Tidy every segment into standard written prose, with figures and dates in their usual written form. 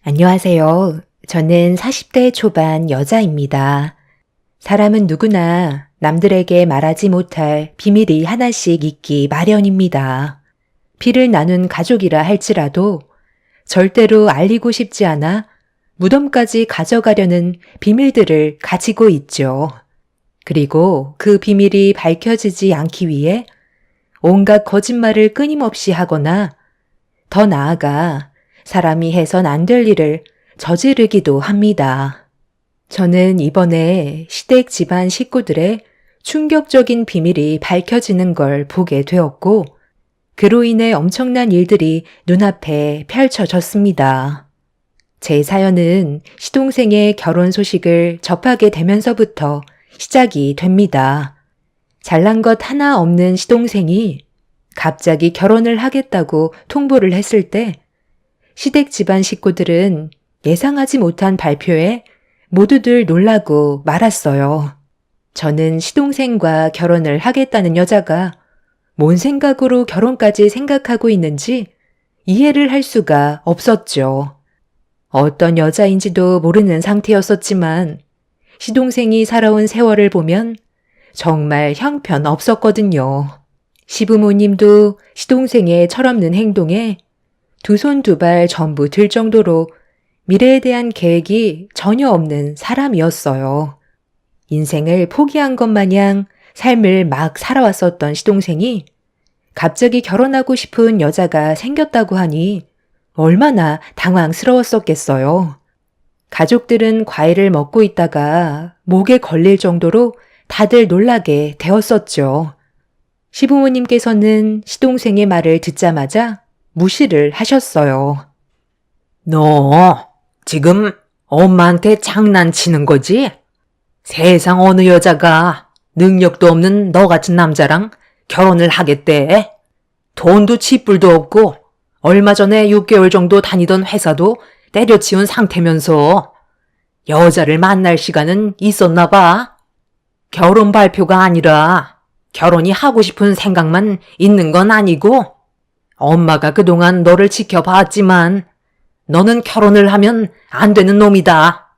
안녕하세요. 저는 40대 초반 여자입니다. 사람은 누구나 남들에게 말하지 못할 비밀이 하나씩 있기 마련입니다. 피를 나눈 가족이라 할지라도 절대로 알리고 싶지 않아 무덤까지 가져가려는 비밀들을 가지고 있죠. 그리고 그 비밀이 밝혀지지 않기 위해 온갖 거짓말을 끊임없이 하거나 더 나아가 사람이 해선 안 될 일을 저지르기도 합니다. 저는 이번에 시댁 집안 식구들의 충격적인 비밀이 밝혀지는 걸 보게 되었고, 그로 인해 엄청난 일들이 눈앞에 펼쳐졌습니다. 제 사연은 시동생의 결혼 소식을 접하게 되면서부터 시작이 됩니다. 잘난 것 하나 없는 시동생이 갑자기 결혼을 하겠다고 통보를 했을 때 시댁 집안 식구들은 예상하지 못한 발표에 모두들 놀라고 말았어요. 저는 시동생과 결혼을 하겠다는 여자가 뭔 생각으로 결혼까지 생각하고 있는지 이해를 할 수가 없었죠. 어떤 여자인지도 모르는 상태였었지만 시동생이 살아온 세월을 보면 정말 형편없었거든요. 시부모님도 시동생의 철없는 행동에 두 손 두 발 전부 들 정도로 미래에 대한 계획이 전혀 없는 사람이었어요. 인생을 포기한 것 마냥 삶을 막 살아왔었던 시동생이 갑자기 결혼하고 싶은 여자가 생겼다고 하니 얼마나 당황스러웠었겠어요. 가족들은 과일을 먹고 있다가 목에 걸릴 정도로 다들 놀라게 되었었죠. 시부모님께서는 시동생의 말을 듣자마자 무시를 하셨어요. 너 지금 엄마한테 장난치는 거지? 세상 어느 여자가 능력도 없는 너 같은 남자랑 결혼을 하겠대? 돈도 쥐뿔도 없고 얼마 전에 6개월 정도 다니던 회사도 때려치운 상태면서 여자를 만날 시간은 있었나 봐. 결혼 발표가 아니라 결혼이 하고 싶은 생각만 있는 건 아니고 엄마가 그동안 너를 지켜봤지만 너는 결혼을 하면 안 되는 놈이다.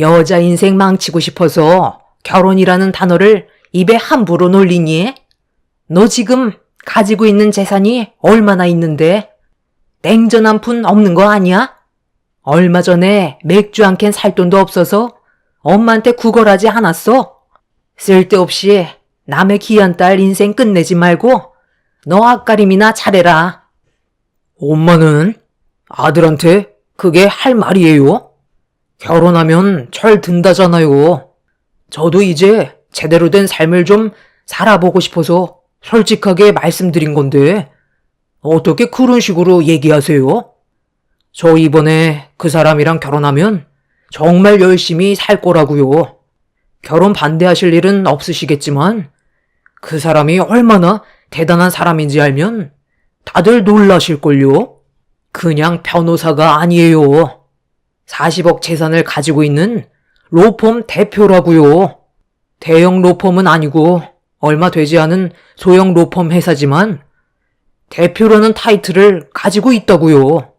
여자 인생 망치고 싶어서 결혼이라는 단어를 입에 함부로 놀리니? 너 지금 가지고 있는 재산이 얼마나 있는데? 냉전 한 푼 없는 거 아니야? 얼마 전에 맥주 한 캔 살 돈도 없어서 엄마한테 구걸하지 않았어? 쓸데없이 남의 귀한 딸 인생 끝내지 말고 너 앞가림이나 잘해라. 엄마는 아들한테 그게 할 말이에요? 결혼하면 철 든다잖아요. 저도 이제 제대로 된 삶을 좀 살아보고 싶어서 솔직하게 말씀드린 건데 어떻게 그런 식으로 얘기하세요? 저 이번에 그 사람이랑 결혼하면 정말 열심히 살 거라고요. 결혼 반대하실 일은 없으시겠지만 그 사람이 얼마나 대단한 사람인지 알면 다들 놀라실걸요? 그냥 변호사가 아니에요. 40억 재산을 가지고 있는 로펌 대표라고요. 대형 로펌은 아니고 얼마 되지 않은 소형 로펌 회사지만 대표라는 타이틀을 가지고 있다고요.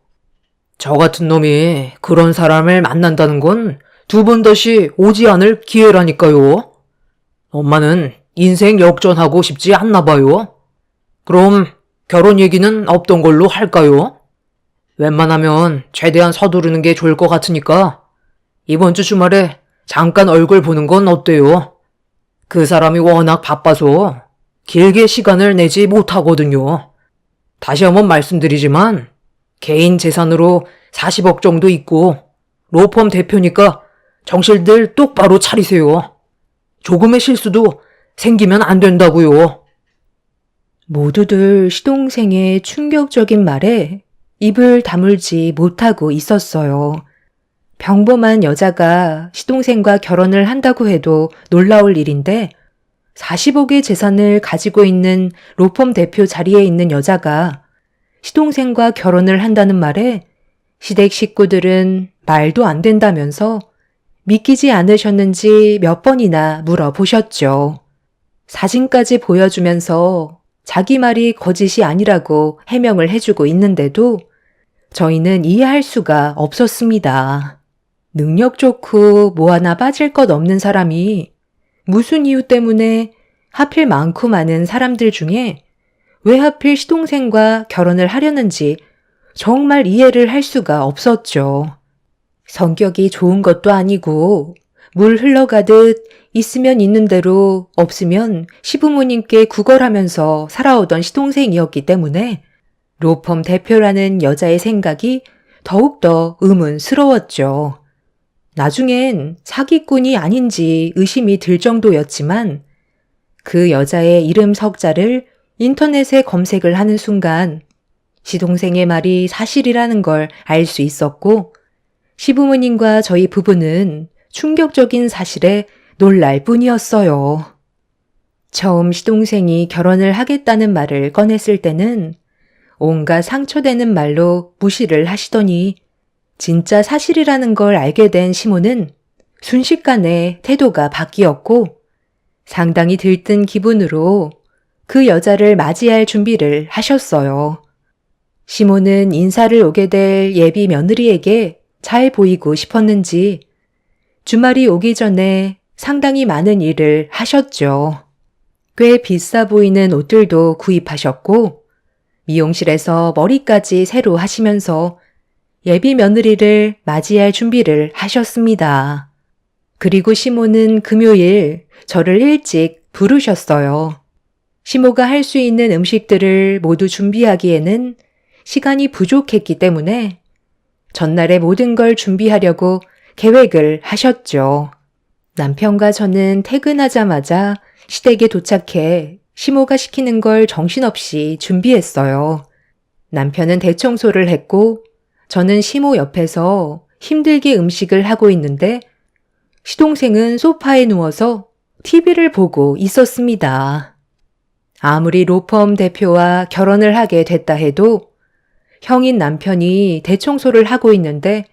저 같은 놈이 그런 사람을 만난다는 건 두 번 다시 오지 않을 기회라니까요. 엄마는 인생 역전하고 싶지 않나 봐요. 그럼 결혼 얘기는 없던 걸로 할까요? 웬만하면 최대한 서두르는 게 좋을 것 같으니까 이번 주 주말에 잠깐 얼굴 보는 건 어때요? 그 사람이 워낙 바빠서 길게 시간을 내지 못하거든요. 다시 한번 말씀드리지만 개인 재산으로 40억 정도 있고 로펌 대표니까 정신들 똑바로 차리세요. 조금의 실수도 생기면 안 된다고요. 모두들 시동생의 충격적인 말에 입을 다물지 못하고 있었어요. 평범한 여자가 시동생과 결혼을 한다고 해도 놀라울 일인데 40억의 재산을 가지고 있는 로펌 대표 자리에 있는 여자가 시동생과 결혼을 한다는 말에 시댁 식구들은 말도 안 된다면서 믿기지 않으셨는지 몇 번이나 물어보셨죠. 사진까지 보여주면서 자기 말이 거짓이 아니라고 해명을 해주고 있는데도 저희는 이해할 수가 없었습니다. 능력 좋고 뭐 하나 빠질 것 없는 사람이 무슨 이유 때문에 하필 많고 많은 사람들 중에 왜 하필 시동생과 결혼을 하려는지 정말 이해를 할 수가 없었죠. 성격이 좋은 것도 아니고 물 흘러가듯 있으면 있는 대로 없으면 시부모님께 구걸하면서 살아오던 시동생이었기 때문에 로펌 대표라는 여자의 생각이 더욱더 의문스러웠죠. 나중엔 사기꾼이 아닌지 의심이 들 정도였지만 그 여자의 이름 석자를 인터넷에 검색을 하는 순간 시동생의 말이 사실이라는 걸 알 수 있었고 시부모님과 저희 부부는 충격적인 사실에 놀랄 뿐이었어요. 처음 시동생이 결혼을 하겠다는 말을 꺼냈을 때는 온갖 상처되는 말로 무시를 하시더니 진짜 사실이라는 걸 알게 된 시모는 순식간에 태도가 바뀌었고 상당히 들뜬 기분으로 그 여자를 맞이할 준비를 하셨어요. 시모는 인사를 오게 될 예비 며느리에게 잘 보이고 싶었는지 주말이 오기 전에 상당히 많은 일을 하셨죠. 꽤 비싸 보이는 옷들도 구입하셨고 미용실에서 머리까지 새로 하시면서 예비 며느리를 맞이할 준비를 하셨습니다. 그리고 시모는 금요일 저를 일찍 부르셨어요. 시모가 할 수 있는 음식들을 모두 준비하기에는 시간이 부족했기 때문에 전날에 모든 걸 준비하려고 계획을 하셨죠. 남편과 저는 퇴근하자마자 시댁에 도착해 시모가 시키는 걸 정신없이 준비했어요. 남편은 대청소를 했고 저는 시모 옆에서 힘들게 음식을 하고 있는데 시동생은 소파에 누워서 TV를 보고 있었습니다. 아무리 로펌 대표와 결혼을 하게 됐다 해도 형인 남편이 대청소를 하고 있는데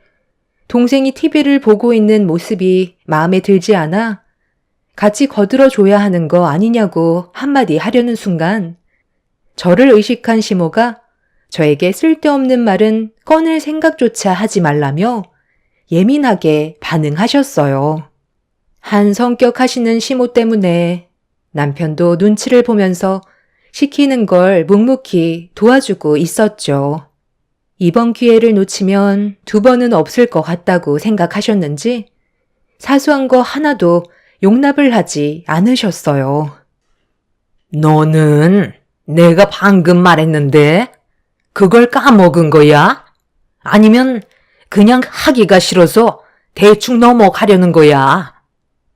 동생이 TV를 보고 있는 모습이 마음에 들지 않아 같이 거들어줘야 하는 거 아니냐고 한마디 하려는 순간 저를 의식한 시모가 저에게 쓸데없는 말은 꺼낼 생각조차 하지 말라며 예민하게 반응하셨어요. 한 성격 하시는 시모 때문에 남편도 눈치를 보면서 시키는 걸 묵묵히 도와주고 있었죠. 이번 기회를 놓치면 두 번은 없을 것 같다고 생각하셨는지 사소한 거 하나도 용납을 하지 않으셨어요. 너는 내가 방금 말했는데 그걸 까먹은 거야? 아니면 그냥 하기가 싫어서 대충 넘어가려는 거야?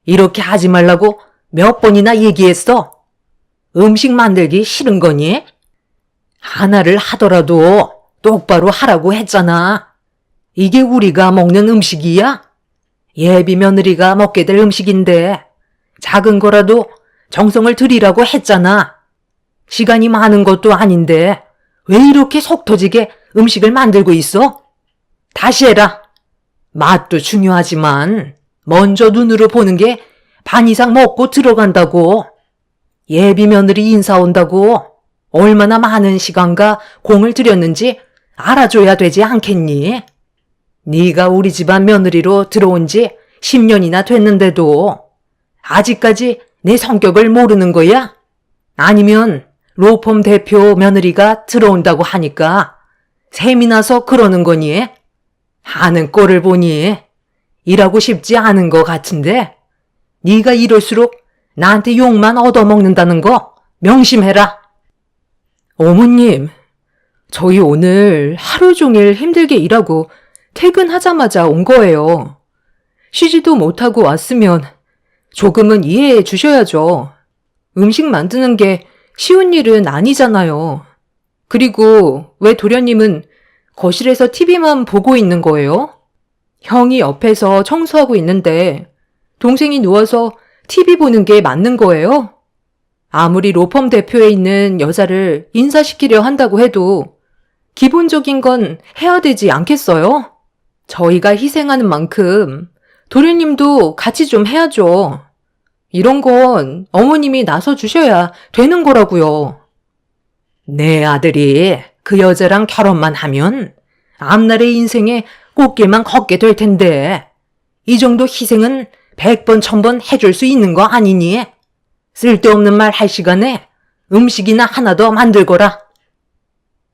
이렇게 하지 말라고 몇 번이나 얘기했어? 음식 만들기 싫은 거니? 하나를 하더라도 똑바로 하라고 했잖아. 이게 우리가 먹는 음식이야? 예비 며느리가 먹게 될 음식인데 작은 거라도 정성을 들이라고 했잖아. 시간이 많은 것도 아닌데 왜 이렇게 속 터지게 음식을 만들고 있어? 다시 해라. 맛도 중요하지만 먼저 눈으로 보는 게 반 이상 먹고 들어간다고. 예비 며느리 인사 온다고 얼마나 많은 시간과 공을 들였는지 알아줘야 되지 않겠니? 네가 우리 집안 며느리로 들어온 지 10년이나 됐는데도 아직까지 내 성격을 모르는 거야? 아니면 로펌 대표 며느리가 들어온다고 하니까 셈이 나서 그러는 거니? 하는 꼴을 보니 일하고 싶지 않은 것 같은데 네가 이럴수록 나한테 욕만 얻어먹는다는 거 명심해라. 어머님, 저희 오늘 하루 종일 힘들게 일하고 퇴근하자마자 온 거예요. 쉬지도 못하고 왔으면 조금은 이해해 주셔야죠. 음식 만드는 게 쉬운 일은 아니잖아요. 그리고 왜 도련님은 거실에서 TV만 보고 있는 거예요? 형이 옆에서 청소하고 있는데 동생이 누워서 TV 보는 게 맞는 거예요? 아무리 로펌 대표에 있는 여자를 인사시키려 한다고 해도 기본적인 건 해야 되지 않겠어요? 저희가 희생하는 만큼 도련님도 같이 좀 해야죠. 이런 건 어머님이 나서주셔야 되는 거라고요. 내 아들이 그 여자랑 결혼만 하면 앞날의 인생에 꽃길만 걷게 될 텐데 이 정도 희생은 100번 1000번 해줄 수 있는 거 아니니? 쓸데없는 말 할 시간에 음식이나 하나 더 만들거라.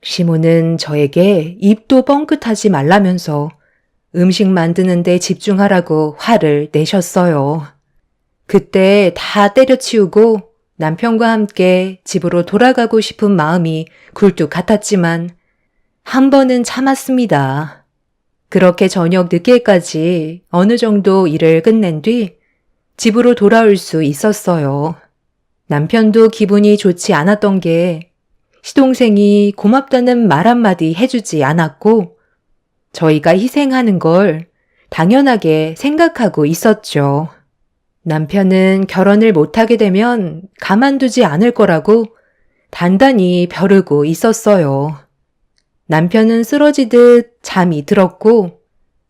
시모는 저에게 입도 뻥끗하지 말라면서 음식 만드는 데 집중하라고 화를 내셨어요. 그때 다 때려치우고 남편과 함께 집으로 돌아가고 싶은 마음이 굴뚝 같았지만 한 번은 참았습니다. 그렇게 저녁 늦게까지 어느 정도 일을 끝낸 뒤 집으로 돌아올 수 있었어요. 남편도 기분이 좋지 않았던 게 시동생이 고맙다는 말 한마디 해주지 않았고 저희가 희생하는 걸 당연하게 생각하고 있었죠. 남편은 결혼을 못하게 되면 가만두지 않을 거라고 단단히 벼르고 있었어요. 남편은 쓰러지듯 잠이 들었고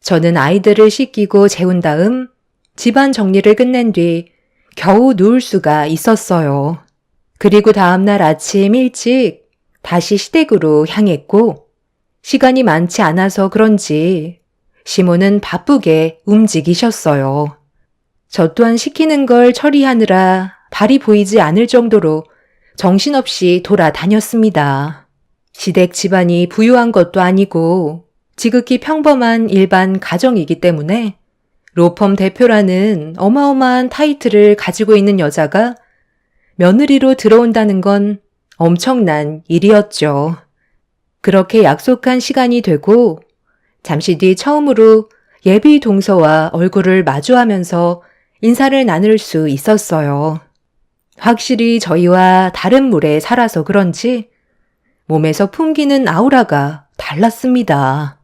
저는 아이들을 씻기고 재운 다음 집안 정리를 끝낸 뒤 겨우 누울 수가 있었어요. 그리고 다음날 아침 일찍 다시 시댁으로 향했고 시간이 많지 않아서 그런지 시모는 바쁘게 움직이셨어요. 저 또한 시키는 걸 처리하느라 발이 보이지 않을 정도로 정신없이 돌아다녔습니다. 시댁 집안이 부유한 것도 아니고 지극히 평범한 일반 가정이기 때문에 로펌 대표라는 어마어마한 타이틀을 가지고 있는 여자가 며느리로 들어온다는 건 엄청난 일이었죠. 그렇게 약속한 시간이 되고 잠시 뒤 처음으로 예비 동서와 얼굴을 마주하면서 인사를 나눌 수 있었어요. 확실히 저희와 다른 물에 살아서 그런지 몸에서 풍기는 아우라가 달랐습니다.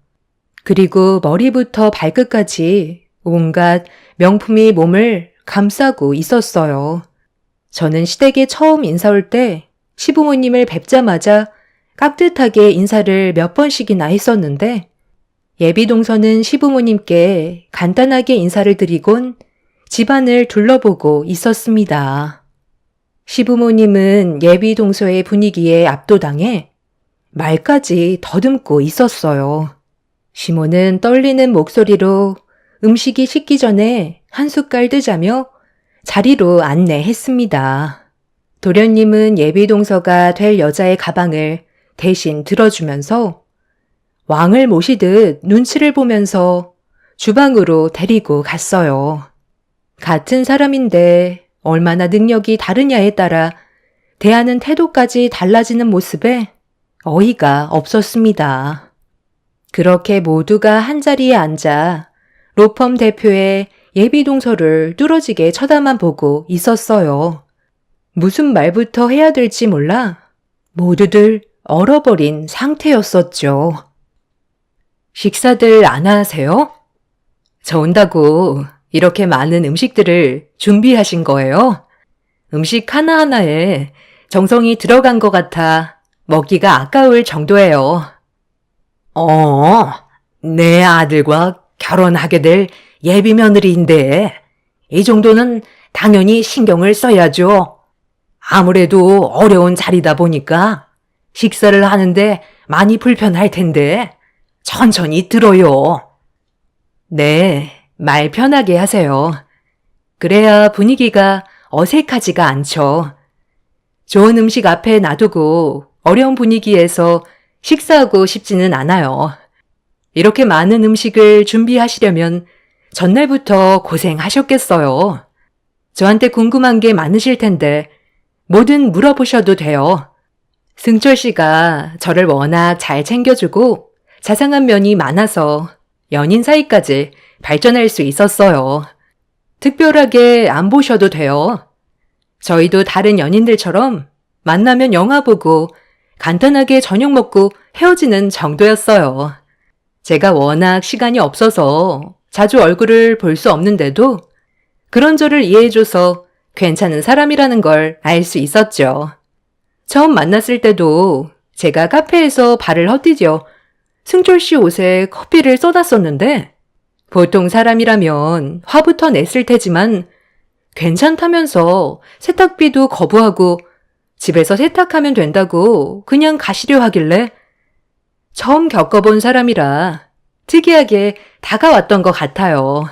그리고 머리부터 발끝까지 온갖 명품이 몸을 감싸고 있었어요. 저는 시댁에 처음 인사 올 때 시부모님을 뵙자마자 깍듯하게 인사를 몇 번씩이나 했었는데 예비동서는 시부모님께 간단하게 인사를 드리곤 집안을 둘러보고 있었습니다. 시부모님은 예비동서의 분위기에 압도당해 말까지 더듬고 있었어요. 시모는 떨리는 목소리로 음식이 식기 전에 한 숟갈 뜨자며 자리로 안내했습니다. 도련님은 예비동서가 될 여자의 가방을 대신 들어주면서 왕을 모시듯 눈치를 보면서 주방으로 데리고 갔어요. 같은 사람인데 얼마나 능력이 다르냐에 따라 대하는 태도까지 달라지는 모습에 어이가 없었습니다. 그렇게 모두가 한자리에 앉아 로펌 대표의 예비동서를 뚫어지게 쳐다만 보고 있었어요. 무슨 말부터 해야 될지 몰라 모두들 얼어버린 상태였었죠. 식사들 안 하세요? 저 온다고 이렇게 많은 음식들을 준비하신 거예요? 음식 하나하나에 정성이 들어간 것 같아 먹기가 아까울 정도예요. 내 아들과 결혼하게 될 예비 며느리인데 이 정도는 당연히 신경을 써야죠. 아무래도 어려운 자리다 보니까 식사를 하는데 많이 불편할 텐데 천천히 들어요. 네, 말 편하게 하세요. 그래야 분위기가 어색하지가 않죠. 좋은 음식 앞에 놔두고 어려운 분위기에서 식사하고 싶지는 않아요. 이렇게 많은 음식을 준비하시려면 전날부터 고생하셨겠어요. 저한테 궁금한 게 많으실 텐데 뭐든 물어보셔도 돼요. 승철 씨가 저를 워낙 잘 챙겨주고 자상한 면이 많아서 연인 사이까지 발전할 수 있었어요. 특별하게 안 보셔도 돼요. 저희도 다른 연인들처럼 만나면 영화 보고 간단하게 저녁 먹고 헤어지는 정도였어요. 제가 워낙 시간이 없어서 자주 얼굴을 볼 수 없는데도 그런 저를 이해해줘서 괜찮은 사람이라는 걸 알 수 있었죠. 처음 만났을 때도 제가 카페에서 발을 헛디뎌 승철 씨 옷에 커피를 쏟았었는데 보통 사람이라면 화부터 냈을 테지만 괜찮다면서 세탁비도 거부하고 집에서 세탁하면 된다고 그냥 가시려 하길래 처음 겪어본 사람이라 특이하게 다가왔던 것 같아요.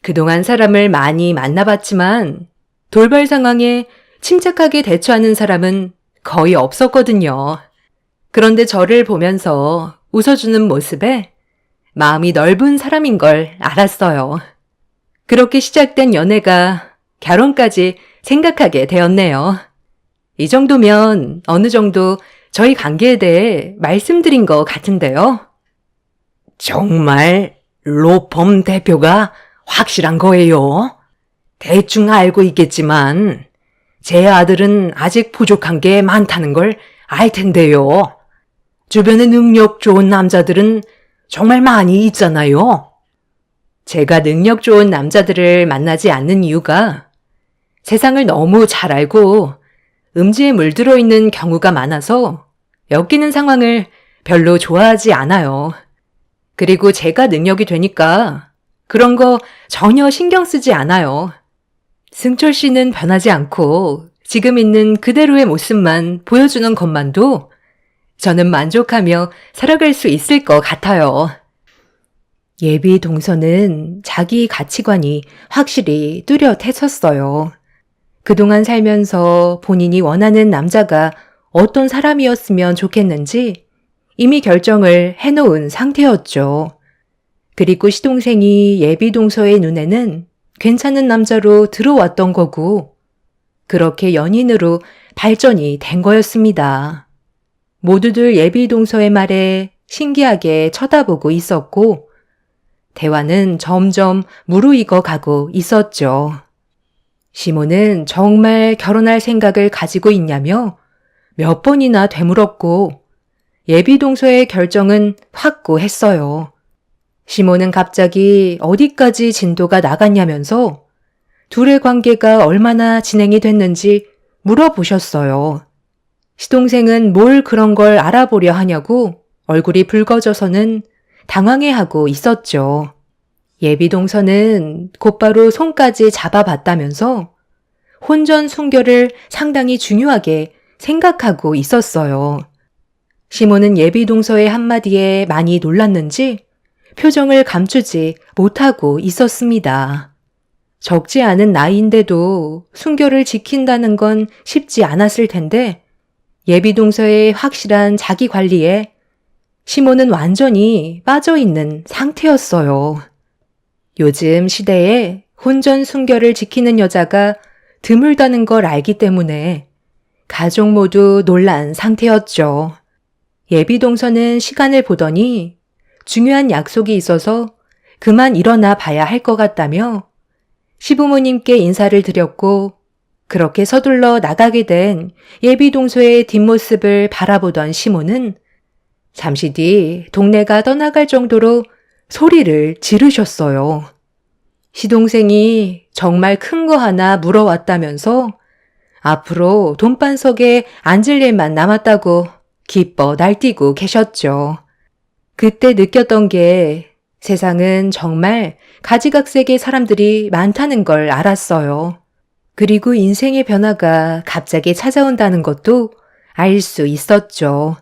그동안 사람을 많이 만나봤지만 돌발 상황에 침착하게 대처하는 사람은 거의 없었거든요. 그런데 저를 보면서 웃어주는 모습에 마음이 넓은 사람인 걸 알았어요. 그렇게 시작된 연애가 결혼까지 생각하게 되었네요. 이 정도면 어느 정도 저희 관계에 대해 말씀드린 것 같은데요. 정말 로펌 대표가 확실한 거예요? 대충 알고 있겠지만 제 아들은 아직 부족한 게 많다는 걸 알 텐데요. 주변에 능력 좋은 남자들은 정말 많이 있잖아요. 제가 능력 좋은 남자들을 만나지 않는 이유가 세상을 너무 잘 알고 음지에 물들어 있는 경우가 많아서 엮이는 상황을 별로 좋아하지 않아요. 그리고 제가 능력이 되니까 그런 거 전혀 신경 쓰지 않아요. 승철 씨는 변하지 않고 지금 있는 그대로의 모습만 보여주는 것만도 저는 만족하며 살아갈 수 있을 것 같아요. 예비 동서는 자기 가치관이 확실히 뚜렷했었어요. 그동안 살면서 본인이 원하는 남자가 어떤 사람이었으면 좋겠는지 이미 결정을 해놓은 상태였죠. 그리고 시동생이 예비 동서의 눈에는 괜찮은 남자로 들어왔던 거고, 그렇게 연인으로 발전이 된 거였습니다. 모두들 예비 동서의 말에 신기하게 쳐다보고 있었고, 대화는 점점 무르익어 가고 있었죠. 시몬은 정말 결혼할 생각을 가지고 있냐며 몇 번이나 되물었고, 예비 동서의 결정은 확고했어요. 시몬은 갑자기 어디까지 진도가 나갔냐면서 둘의 관계가 얼마나 진행이 됐는지 물어보셨어요. 시동생은 뭘 그런 걸 알아보려 하냐고 얼굴이 붉어져서는 당황해하고 있었죠. 예비 동서는 곧바로 손까지 잡아봤다면서 혼전 순결을 상당히 중요하게 생각하고 있었어요. 시몬은 예비 동서의 한마디에 많이 놀랐는지 표정을 감추지 못하고 있었습니다. 적지 않은 나이인데도 순결을 지킨다는 건 쉽지 않았을 텐데 예비 동서의 확실한 자기 관리에 시몬은 완전히 빠져있는 상태였어요. 요즘 시대에 혼전 순결을 지키는 여자가 드물다는 걸 알기 때문에 가족 모두 놀란 상태였죠. 예비 동서는 시간을 보더니 중요한 약속이 있어서 그만 일어나 봐야 할 것 같다며 시부모님께 인사를 드렸고 그렇게 서둘러 나가게 된 예비 동서의 뒷모습을 바라보던 시몬은 잠시 뒤 동네가 떠나갈 정도로 소리를 지르셨어요. 시동생이 정말 큰 거 하나 물어왔다면서 앞으로 돈반석에 앉을 일만 남았다고 기뻐 날뛰고 계셨죠. 그때 느꼈던 게 세상은 정말 가지각색의 사람들이 많다는 걸 알았어요. 그리고 인생의 변화가 갑자기 찾아온다는 것도 알 수 있었죠.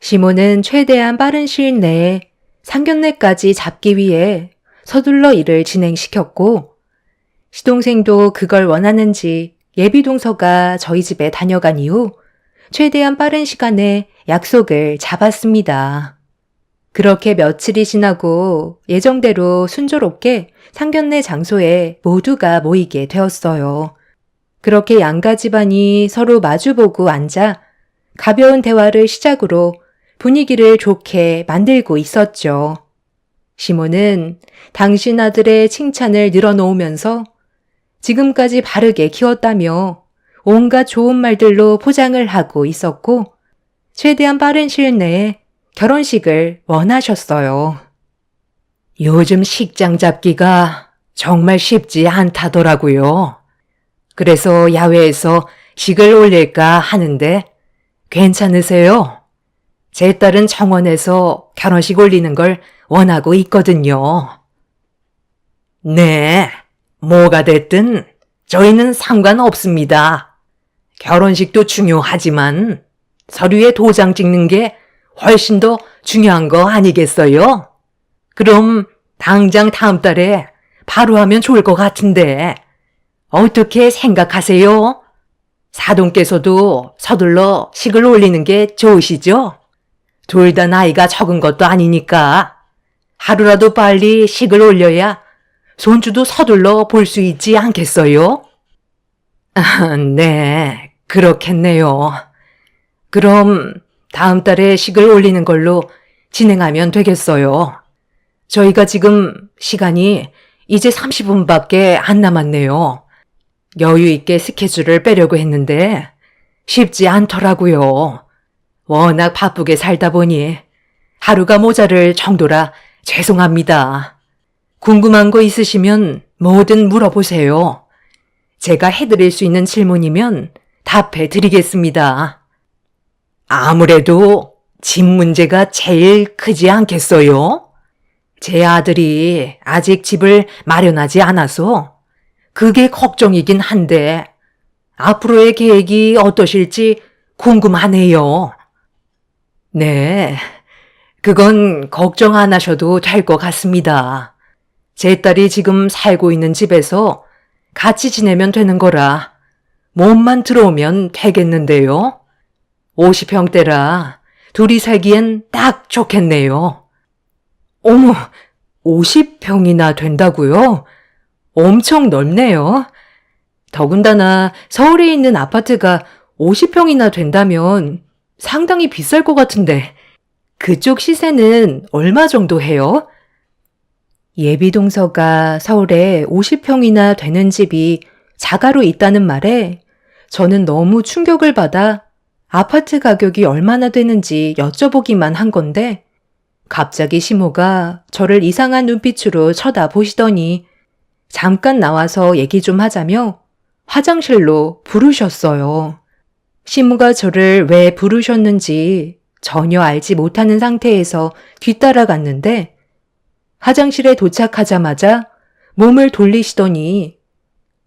시몬은 최대한 빠른 시일 내에 상견례까지 잡기 위해 서둘러 일을 진행시켰고 시동생도 그걸 원하는지 예비동서가 저희 집에 다녀간 이후 최대한 빠른 시간에 약속을 잡았습니다. 그렇게 며칠이 지나고 예정대로 순조롭게 상견례 장소에 모두가 모이게 되었어요. 그렇게 양가 집안이 서로 마주보고 앉아 가벼운 대화를 시작으로 분위기를 좋게 만들고 있었죠. 시몬은 당신 아들의 칭찬을 늘어놓으면서 지금까지 바르게 키웠다며 온갖 좋은 말들로 포장을 하고 있었고 최대한 빠른 시일 내에 결혼식을 원하셨어요. 요즘 식장 잡기가 정말 쉽지 않다더라고요. 그래서 야외에서 식을 올릴까 하는데 괜찮으세요? 제 딸은 정원에서 결혼식 올리는 걸 원하고 있거든요. 네, 뭐가 됐든 저희는 상관없습니다. 결혼식도 중요하지만 서류에 도장 찍는 게 훨씬 더 중요한 거 아니겠어요? 그럼 당장 다음 달에 바로 하면 좋을 것 같은데 어떻게 생각하세요? 사돈께서도 서둘러 식을 올리는 게 좋으시죠? 둘 다 나이가 적은 것도 아니니까 하루라도 빨리 식을 올려야 손주도 서둘러 볼 수 있지 않겠어요? 네, 그렇겠네요. 그럼 다음 달에 식을 올리는 걸로 진행하면 되겠어요. 저희가 지금 시간이 이제 30분밖에 안 남았네요. 여유 있게 스케줄을 빼려고 했는데 쉽지 않더라고요. 워낙 바쁘게 살다 보니 하루가 모자랄 정도라 죄송합니다. 궁금한 거 있으시면 뭐든 물어보세요. 제가 해드릴 수 있는 질문이면 답해 드리겠습니다. 아무래도 집 문제가 제일 크지 않겠어요? 제 아들이 아직 집을 마련하지 않아서 그게 걱정이긴 한데 앞으로의 계획이 어떠실지 궁금하네요. 네, 그건 걱정 안 하셔도 될 것 같습니다. 제 딸이 지금 살고 있는 집에서 같이 지내면 되는 거라 몸만 들어오면 되겠는데요. 50평대라 둘이 살기엔 딱 좋겠네요. 어머, 50평이나 된다고요? 엄청 넓네요. 더군다나 서울에 있는 아파트가 50평이나 된다면 상당히 비쌀 것 같은데 그쪽 시세는 얼마 정도 해요? 예비동서가 서울에 50평이나 되는 집이 자가로 있다는 말에 저는 너무 충격을 받아 아파트 가격이 얼마나 되는지 여쭤보기만 한 건데 갑자기 시모가 저를 이상한 눈빛으로 쳐다보시더니 잠깐 나와서 얘기 좀 하자며 화장실로 부르셨어요. 시모가 저를 왜 부르셨는지 전혀 알지 못하는 상태에서 뒤따라갔는데 화장실에 도착하자마자 몸을 돌리시더니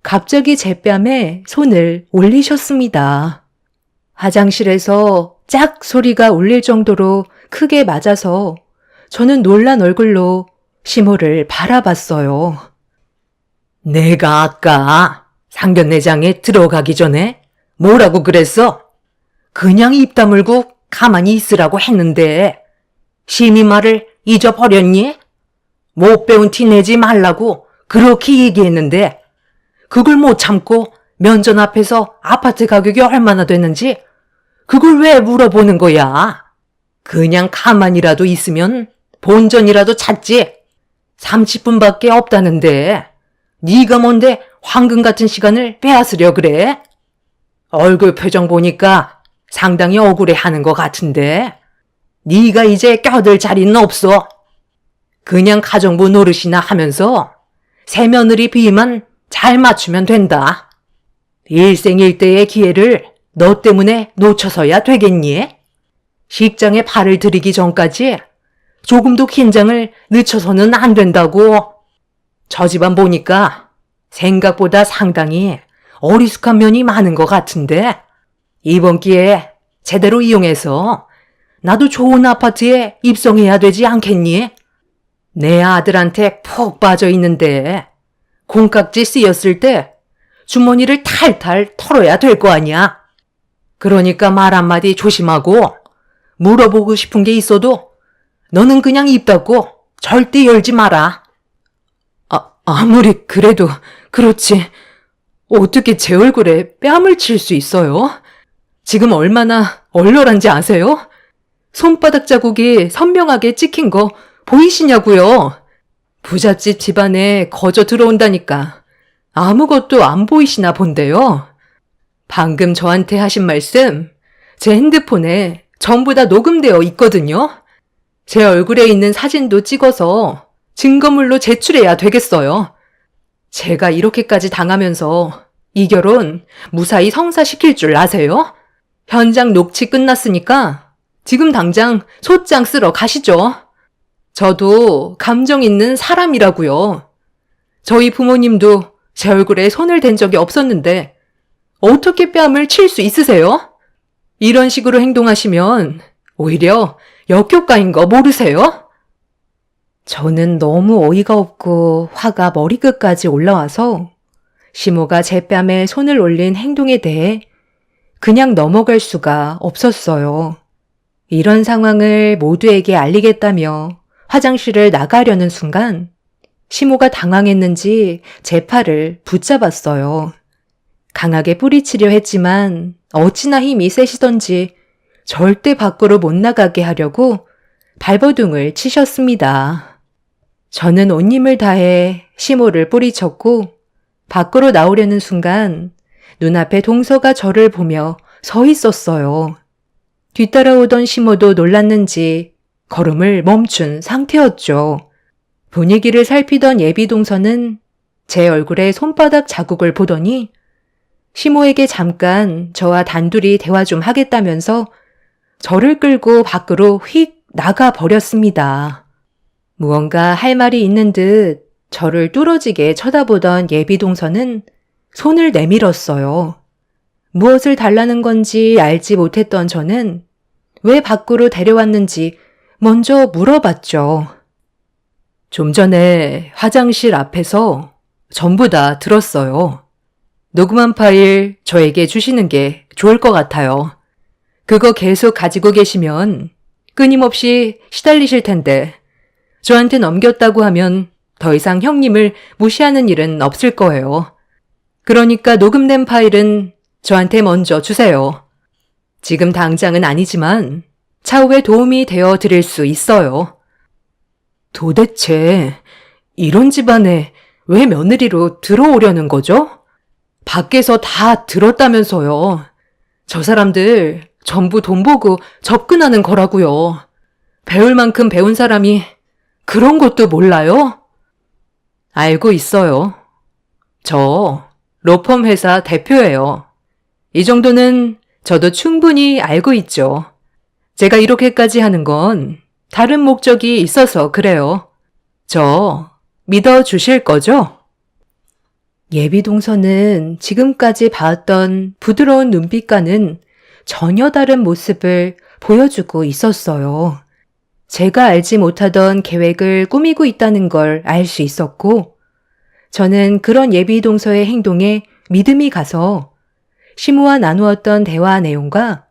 갑자기 제 뺨에 손을 올리셨습니다. 화장실에서 짝 소리가 울릴 정도로 크게 맞아서 저는 놀란 얼굴로 시모를 바라봤어요. 내가 아까 상견례장에 들어가기 전에 뭐라고 그랬어? 그냥 입 다물고 가만히 있으라고 했는데 심히 말을 잊어버렸니? 못 배운 티 내지 말라고 그렇게 얘기했는데 그걸 못 참고 면전 앞에서 아파트 가격이 얼마나 되는지 그걸 왜 물어보는 거야? 그냥 가만히라도 있으면 본전이라도 찾지. 30분밖에 없다는데 네가 뭔데 황금 같은 시간을 빼앗으려 그래? 얼굴 표정 보니까 상당히 억울해하는 것 같은데 네가 이제 껴들 자리는 없어. 그냥 가정부 노릇이나 하면서 새며느리 비위만 잘 맞추면 된다. 일생일대의 기회를 너 때문에 놓쳐서야 되겠니? 식장에 발을 들이기 전까지 조금도 긴장을 늦춰서는 안 된다고. 저 집안 보니까 생각보다 상당히 어리숙한 면이 많은 것 같은데 이번 기회에 제대로 이용해서 나도 좋은 아파트에 입성해야 되지 않겠니? 내 아들한테 푹 빠져 있는데 콩깍지 쓰였을 때 주머니를 탈탈 털어야 될 거 아니야. 그러니까 말 한마디 조심하고 물어보고 싶은 게 있어도 너는 그냥 입 닫고 절대 열지 마라. 아무리 그래도 그렇지. 어떻게 제 얼굴에 뺨을 칠 수 있어요? 지금 얼마나 얼얼한지 아세요? 손바닥 자국이 선명하게 찍힌 거 보이시냐고요? 부잣집 집안에 거저 들어온다니까 아무것도 안 보이시나 본데요. 방금 저한테 하신 말씀 제 핸드폰에 전부 다 녹음되어 있거든요. 제 얼굴에 있는 사진도 찍어서 증거물로 제출해야 되겠어요. 제가 이렇게까지 당하면서 이 결혼 무사히 성사시킬 줄 아세요? 현장 녹취 끝났으니까 지금 당장 소장 쓰러 가시죠. 저도 감정 있는 사람이라고요. 저희 부모님도 제 얼굴에 손을 댄 적이 없었는데 어떻게 뺨을 칠 수 있으세요? 이런 식으로 행동하시면 오히려 역효과인 거 모르세요? 저는 너무 어이가 없고 화가 머리끝까지 올라와서 시모가 제 뺨에 손을 올린 행동에 대해 그냥 넘어갈 수가 없었어요. 이런 상황을 모두에게 알리겠다며 화장실을 나가려는 순간 시모가 당황했는지 제 팔을 붙잡았어요. 강하게 뿌리치려 했지만 어찌나 힘이 세시던지 절대 밖으로 못 나가게 하려고 발버둥을 치셨습니다. 저는 온 힘을 다해 시모를 뿌리쳤고 밖으로 나오려는 순간 눈앞에 동서가 저를 보며 서 있었어요. 뒤따라오던 시모도 놀랐는지 걸음을 멈춘 상태였죠. 분위기를 살피던 예비동서는 제 얼굴에 손바닥 자국을 보더니 시모에게 잠깐 저와 단둘이 대화 좀 하겠다면서 저를 끌고 밖으로 휙 나가 버렸습니다. 무언가 할 말이 있는 듯 저를 뚫어지게 쳐다보던 예비동서는 손을 내밀었어요. 무엇을 달라는 건지 알지 못했던 저는 왜 밖으로 데려왔는지 먼저 물어봤죠. 좀 전에 화장실 앞에서 전부 다 들었어요. 녹음한 파일 저에게 주시는 게 좋을 것 같아요. 그거 계속 가지고 계시면 끊임없이 시달리실 텐데 저한테 넘겼다고 하면 더 이상 형님을 무시하는 일은 없을 거예요. 그러니까 녹음된 파일은 저한테 먼저 주세요. 지금 당장은 아니지만 차후에 도움이 되어 드릴 수 있어요. 도대체 이런 집안에 왜 며느리로 들어오려는 거죠? 밖에서 다 들었다면서요. 저 사람들 전부 돈 보고 접근하는 거라고요. 배울 만큼 배운 사람이 그런 것도 몰라요? 알고 있어요. 저 로펌 회사 대표예요. 이 정도는 저도 충분히 알고 있죠. 제가 이렇게까지 하는 건 다른 목적이 있어서 그래요. 저 믿어주실 거죠? 예비동서는 지금까지 봐왔던 부드러운 눈빛과는 전혀 다른 모습을 보여주고 있었어요. 제가 알지 못하던 계획을 꾸미고 있다는 걸 알 수 있었고, 저는 그런 예비동서의 행동에 믿음이 가서 시모와 나누었던 대화 내용과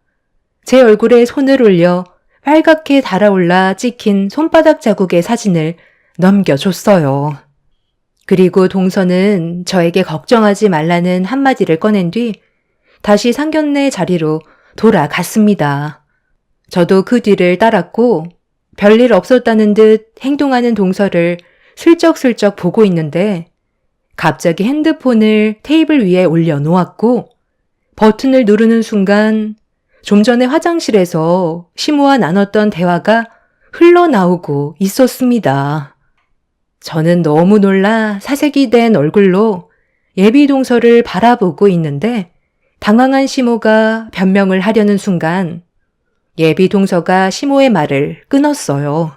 제 얼굴에 손을 올려 빨갛게 달아올라 찍힌 손바닥 자국의 사진을 넘겨줬어요. 그리고 동서는 저에게 걱정하지 말라는 한마디를 꺼낸 뒤 다시 상견례 자리로 돌아갔습니다. 저도 그 뒤를 따랐고 별일 없었다는 듯 행동하는 동서를 슬쩍슬쩍 보고 있는데 갑자기 핸드폰을 테이블 위에 올려놓았고 버튼을 누르는 순간 좀 전에 화장실에서 시모와 나눴던 대화가 흘러나오고 있었습니다. 저는 너무 놀라 사색이 된 얼굴로 예비동서를 바라보고 있는데 당황한 시모가 변명을 하려는 순간 예비동서가 시모의 말을 끊었어요.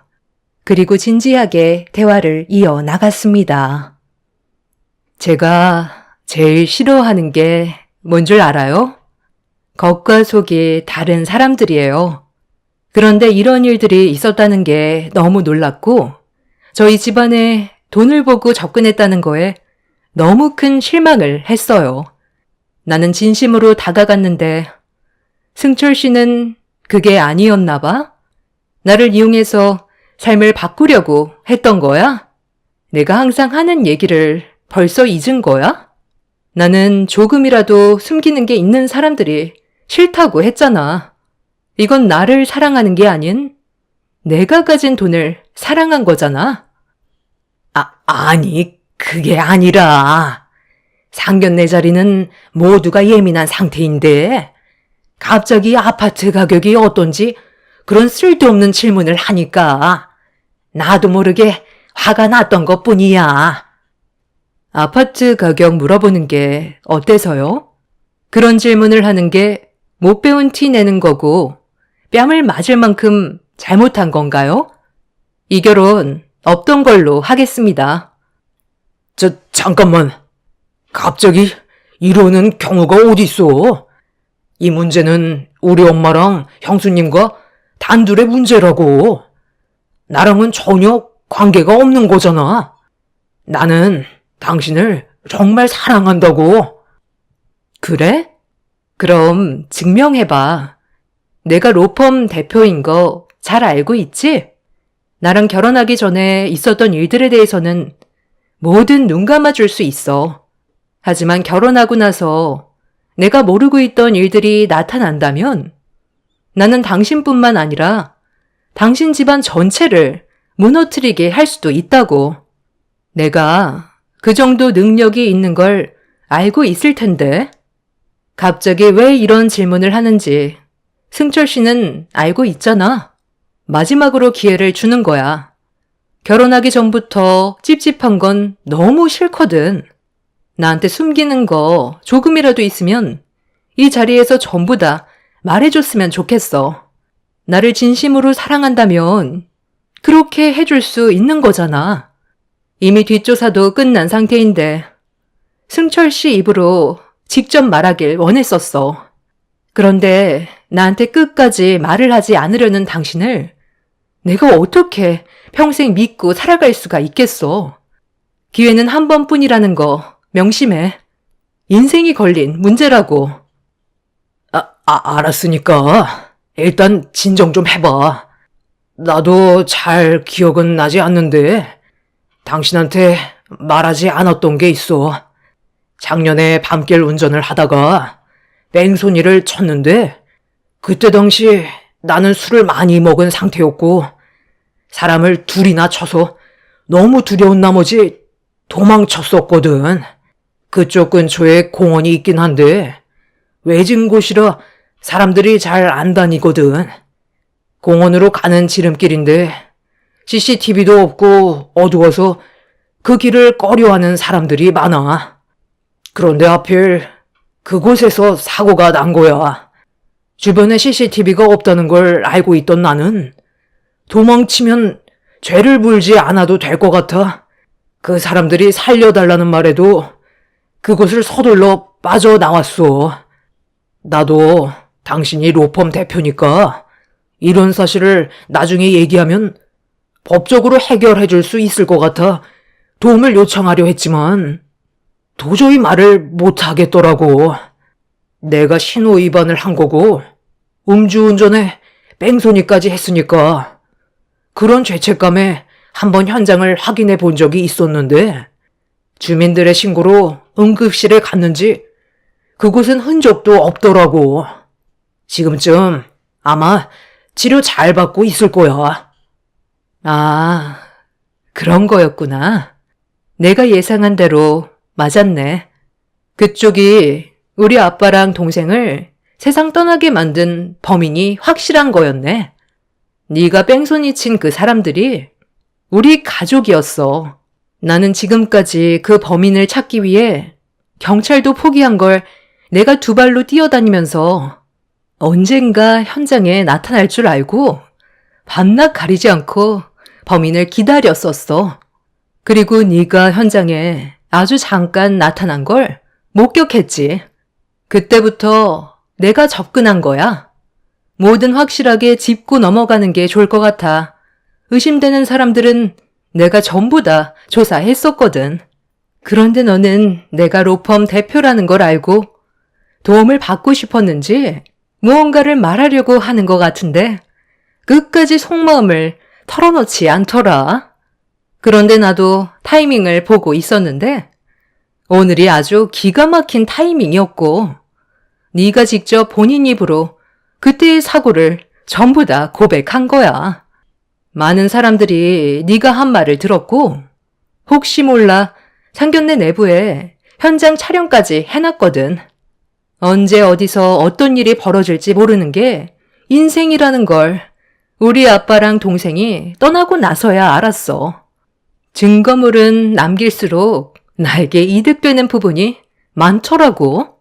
그리고 진지하게 대화를 이어나갔습니다. 제가 제일 싫어하는 게 뭔 줄 알아요? 겉과 속이 다른 사람들이에요. 그런데 이런 일들이 있었다는 게 너무 놀랐고 저희 집안에 돈을 보고 접근했다는 거에 너무 큰 실망을 했어요. 나는 진심으로 다가갔는데 승철 씨는 그게 아니었나 봐? 나를 이용해서 삶을 바꾸려고 했던 거야? 내가 항상 하는 얘기를 벌써 잊은 거야? 나는 조금이라도 숨기는 게 있는 사람들이 싫다고 했잖아. 이건 나를 사랑하는 게 아닌 내가 가진 돈을 사랑한 거잖아. 아니, 그게 아니라 상견례 자리는 모두가 예민한 상태인데 갑자기 아파트 가격이 어떤지 그런 쓸데없는 질문을 하니까 나도 모르게 화가 났던 것뿐이야. 아파트 가격 물어보는 게 어때서요? 그런 질문을 하는 게 못 배운 티 내는 거고 뺨을 맞을 만큼 잘못한 건가요? 이 결혼 없던 걸로 하겠습니다. 잠깐만. 갑자기 이러는 경우가 어딨어? 이 문제는 우리 엄마랑 형수님과 단둘의 문제라고. 나랑은 전혀 관계가 없는 거잖아. 나는 당신을 정말 사랑한다고. 그래? 그럼 증명해봐. 내가 로펌 대표인 거 잘 알고 있지? 나랑 결혼하기 전에 있었던 일들에 대해서는 뭐든 눈 감아줄 수 있어. 하지만 결혼하고 나서 내가 모르고 있던 일들이 나타난다면 나는 당신뿐만 아니라 당신 집안 전체를 무너뜨리게 할 수도 있다고. 내가 그 정도 능력이 있는 걸 알고 있을 텐데. 갑자기 왜 이런 질문을 하는지 승철 씨는 알고 있잖아. 마지막으로 기회를 주는 거야. 결혼하기 전부터 찝찝한 건 너무 싫거든. 나한테 숨기는 거 조금이라도 있으면 이 자리에서 전부 다 말해줬으면 좋겠어. 나를 진심으로 사랑한다면 그렇게 해줄 수 있는 거잖아. 이미 뒷조사도 끝난 상태인데 승철 씨 입으로 직접 말하길 원했었어. 그런데 나한테 끝까지 말을 하지 않으려는 당신을 내가 어떻게 평생 믿고 살아갈 수가 있겠어. 기회는 한 번뿐이라는 거 명심해. 인생이 걸린 문제라고. 알았으니까 일단 진정 좀 해봐. 나도 잘 기억은 나지 않는데 당신한테 말하지 않았던 게 있어. 작년에 밤길 운전을 하다가 뺑소니를 쳤는데 그때 당시 나는 술을 많이 먹은 상태였고 사람을 둘이나 쳐서 너무 두려운 나머지 도망쳤었거든. 그쪽 근처에 공원이 있긴 한데 외진 곳이라 사람들이 잘 안 다니거든. 공원으로 가는 지름길인데 CCTV도 없고 어두워서 그 길을 꺼려하는 사람들이 많아. 그런데 하필 그곳에서 사고가 난 거야. 주변에 CCTV가 없다는 걸 알고 있던 나는 도망치면 죄를 물지 않아도 될 것 같아 그 사람들이 살려달라는 말에도 그곳을 서둘러 빠져나왔어. 나도 당신이 로펌 대표니까 이런 사실을 나중에 얘기하면 법적으로 해결해 줄 수 있을 것 같아 도움을 요청하려 했지만 도저히 말을 못 하겠더라고. 내가 신호 위반을 한 거고 음주운전에 뺑소니까지 했으니까 그런 죄책감에 한번 현장을 확인해 본 적이 있었는데 주민들의 신고로 응급실에 갔는지 그곳은 흔적도 없더라고. 지금쯤 아마 치료 잘 받고 있을 거야. 아, 그런 거였구나. 내가 예상한 대로 맞았네. 그쪽이 우리 아빠랑 동생을 세상 떠나게 만든 범인이 확실한 거였네. 네가 뺑소니 친 그 사람들이 우리 가족이었어. 나는 지금까지 그 범인을 찾기 위해 경찰도 포기한 걸 내가 두 발로 뛰어다니면서 언젠가 현장에 나타날 줄 알고 밤낮 가리지 않고 범인을 기다렸었어. 그리고 네가 현장에 아주 잠깐 나타난 걸 목격했지. 그때부터 내가 접근한 거야. 뭐든 확실하게 짚고 넘어가는 게 좋을 것 같아. 의심되는 사람들은 내가 전부 다 조사했었거든. 그런데 너는 내가 로펌 대표라는 걸 알고 도움을 받고 싶었는지 무언가를 말하려고 하는 것 같은데 끝까지 속마음을 털어놓지 않더라. 그런데 나도 타이밍을 보고 있었는데 오늘이 아주 기가 막힌 타이밍이었고 네가 직접 본인 입으로 그때의 사고를 전부 다 고백한 거야. 많은 사람들이 네가 한 말을 들었고 혹시 몰라 상견례 내부에 현장 촬영까지 해놨거든. 언제 어디서 어떤 일이 벌어질지 모르는 게 인생이라는 걸 우리 아빠랑 동생이 떠나고 나서야 알았어. 증거물은 남길수록 나에게 이득되는 부분이 많더라고.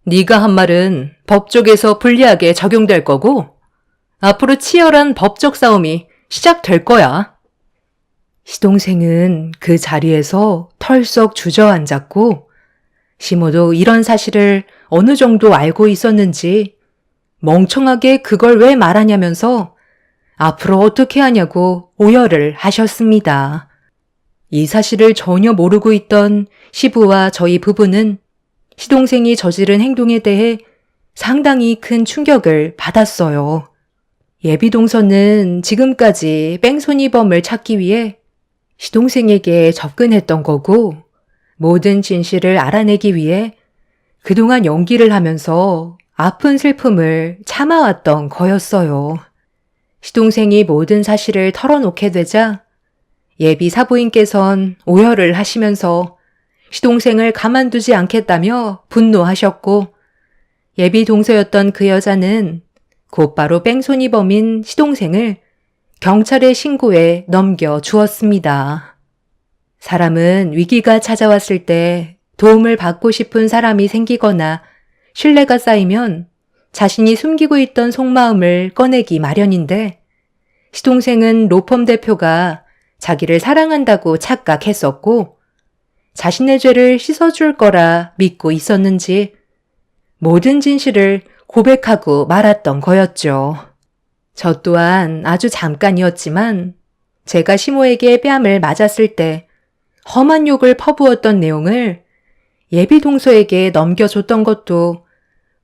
네가 한 말은 법쪽에서 불리하게 적용될 거고 앞으로 치열한 법적 싸움이 시작될 거야. 시동생은 그 자리에서 털썩 주저앉았고 시모도 이런 사실을 어느 정도 알고 있었는지 멍청하게 그걸 왜 말하냐면서 앞으로 어떻게 하냐고 오열을 하셨습니다. 이 사실을 전혀 모르고 있던 시부와 저희 부부는 시동생이 저지른 행동에 대해 상당히 큰 충격을 받았어요. 예비동서는 지금까지 뺑소니범을 찾기 위해 시동생에게 접근했던 거고, 모든 진실을 알아내기 위해 그동안 연기를 하면서 아픈 슬픔을 참아왔던 거였어요. 시동생이 모든 사실을 털어놓게 되자 예비 사부인께선 오열을 하시면서 시동생을 가만두지 않겠다며 분노하셨고, 예비 동서였던 그 여자는 곧바로 뺑소니범인 시동생을 경찰에 신고해 넘겨주었습니다. 사람은 위기가 찾아왔을 때 도움을 받고 싶은 사람이 생기거나 신뢰가 쌓이면 자신이 숨기고 있던 속마음을 꺼내기 마련인데, 시동생은 로펌 대표가 자기를 사랑한다고 착각했었고, 자신의 죄를 씻어줄 거라 믿고 있었는지 모든 진실을 고백하고 말았던 거였죠. 저 또한 아주 잠깐이었지만 제가 시모에게 뺨을 맞았을 때 험한 욕을 퍼부었던 내용을 예비 동서에게 넘겨줬던 것도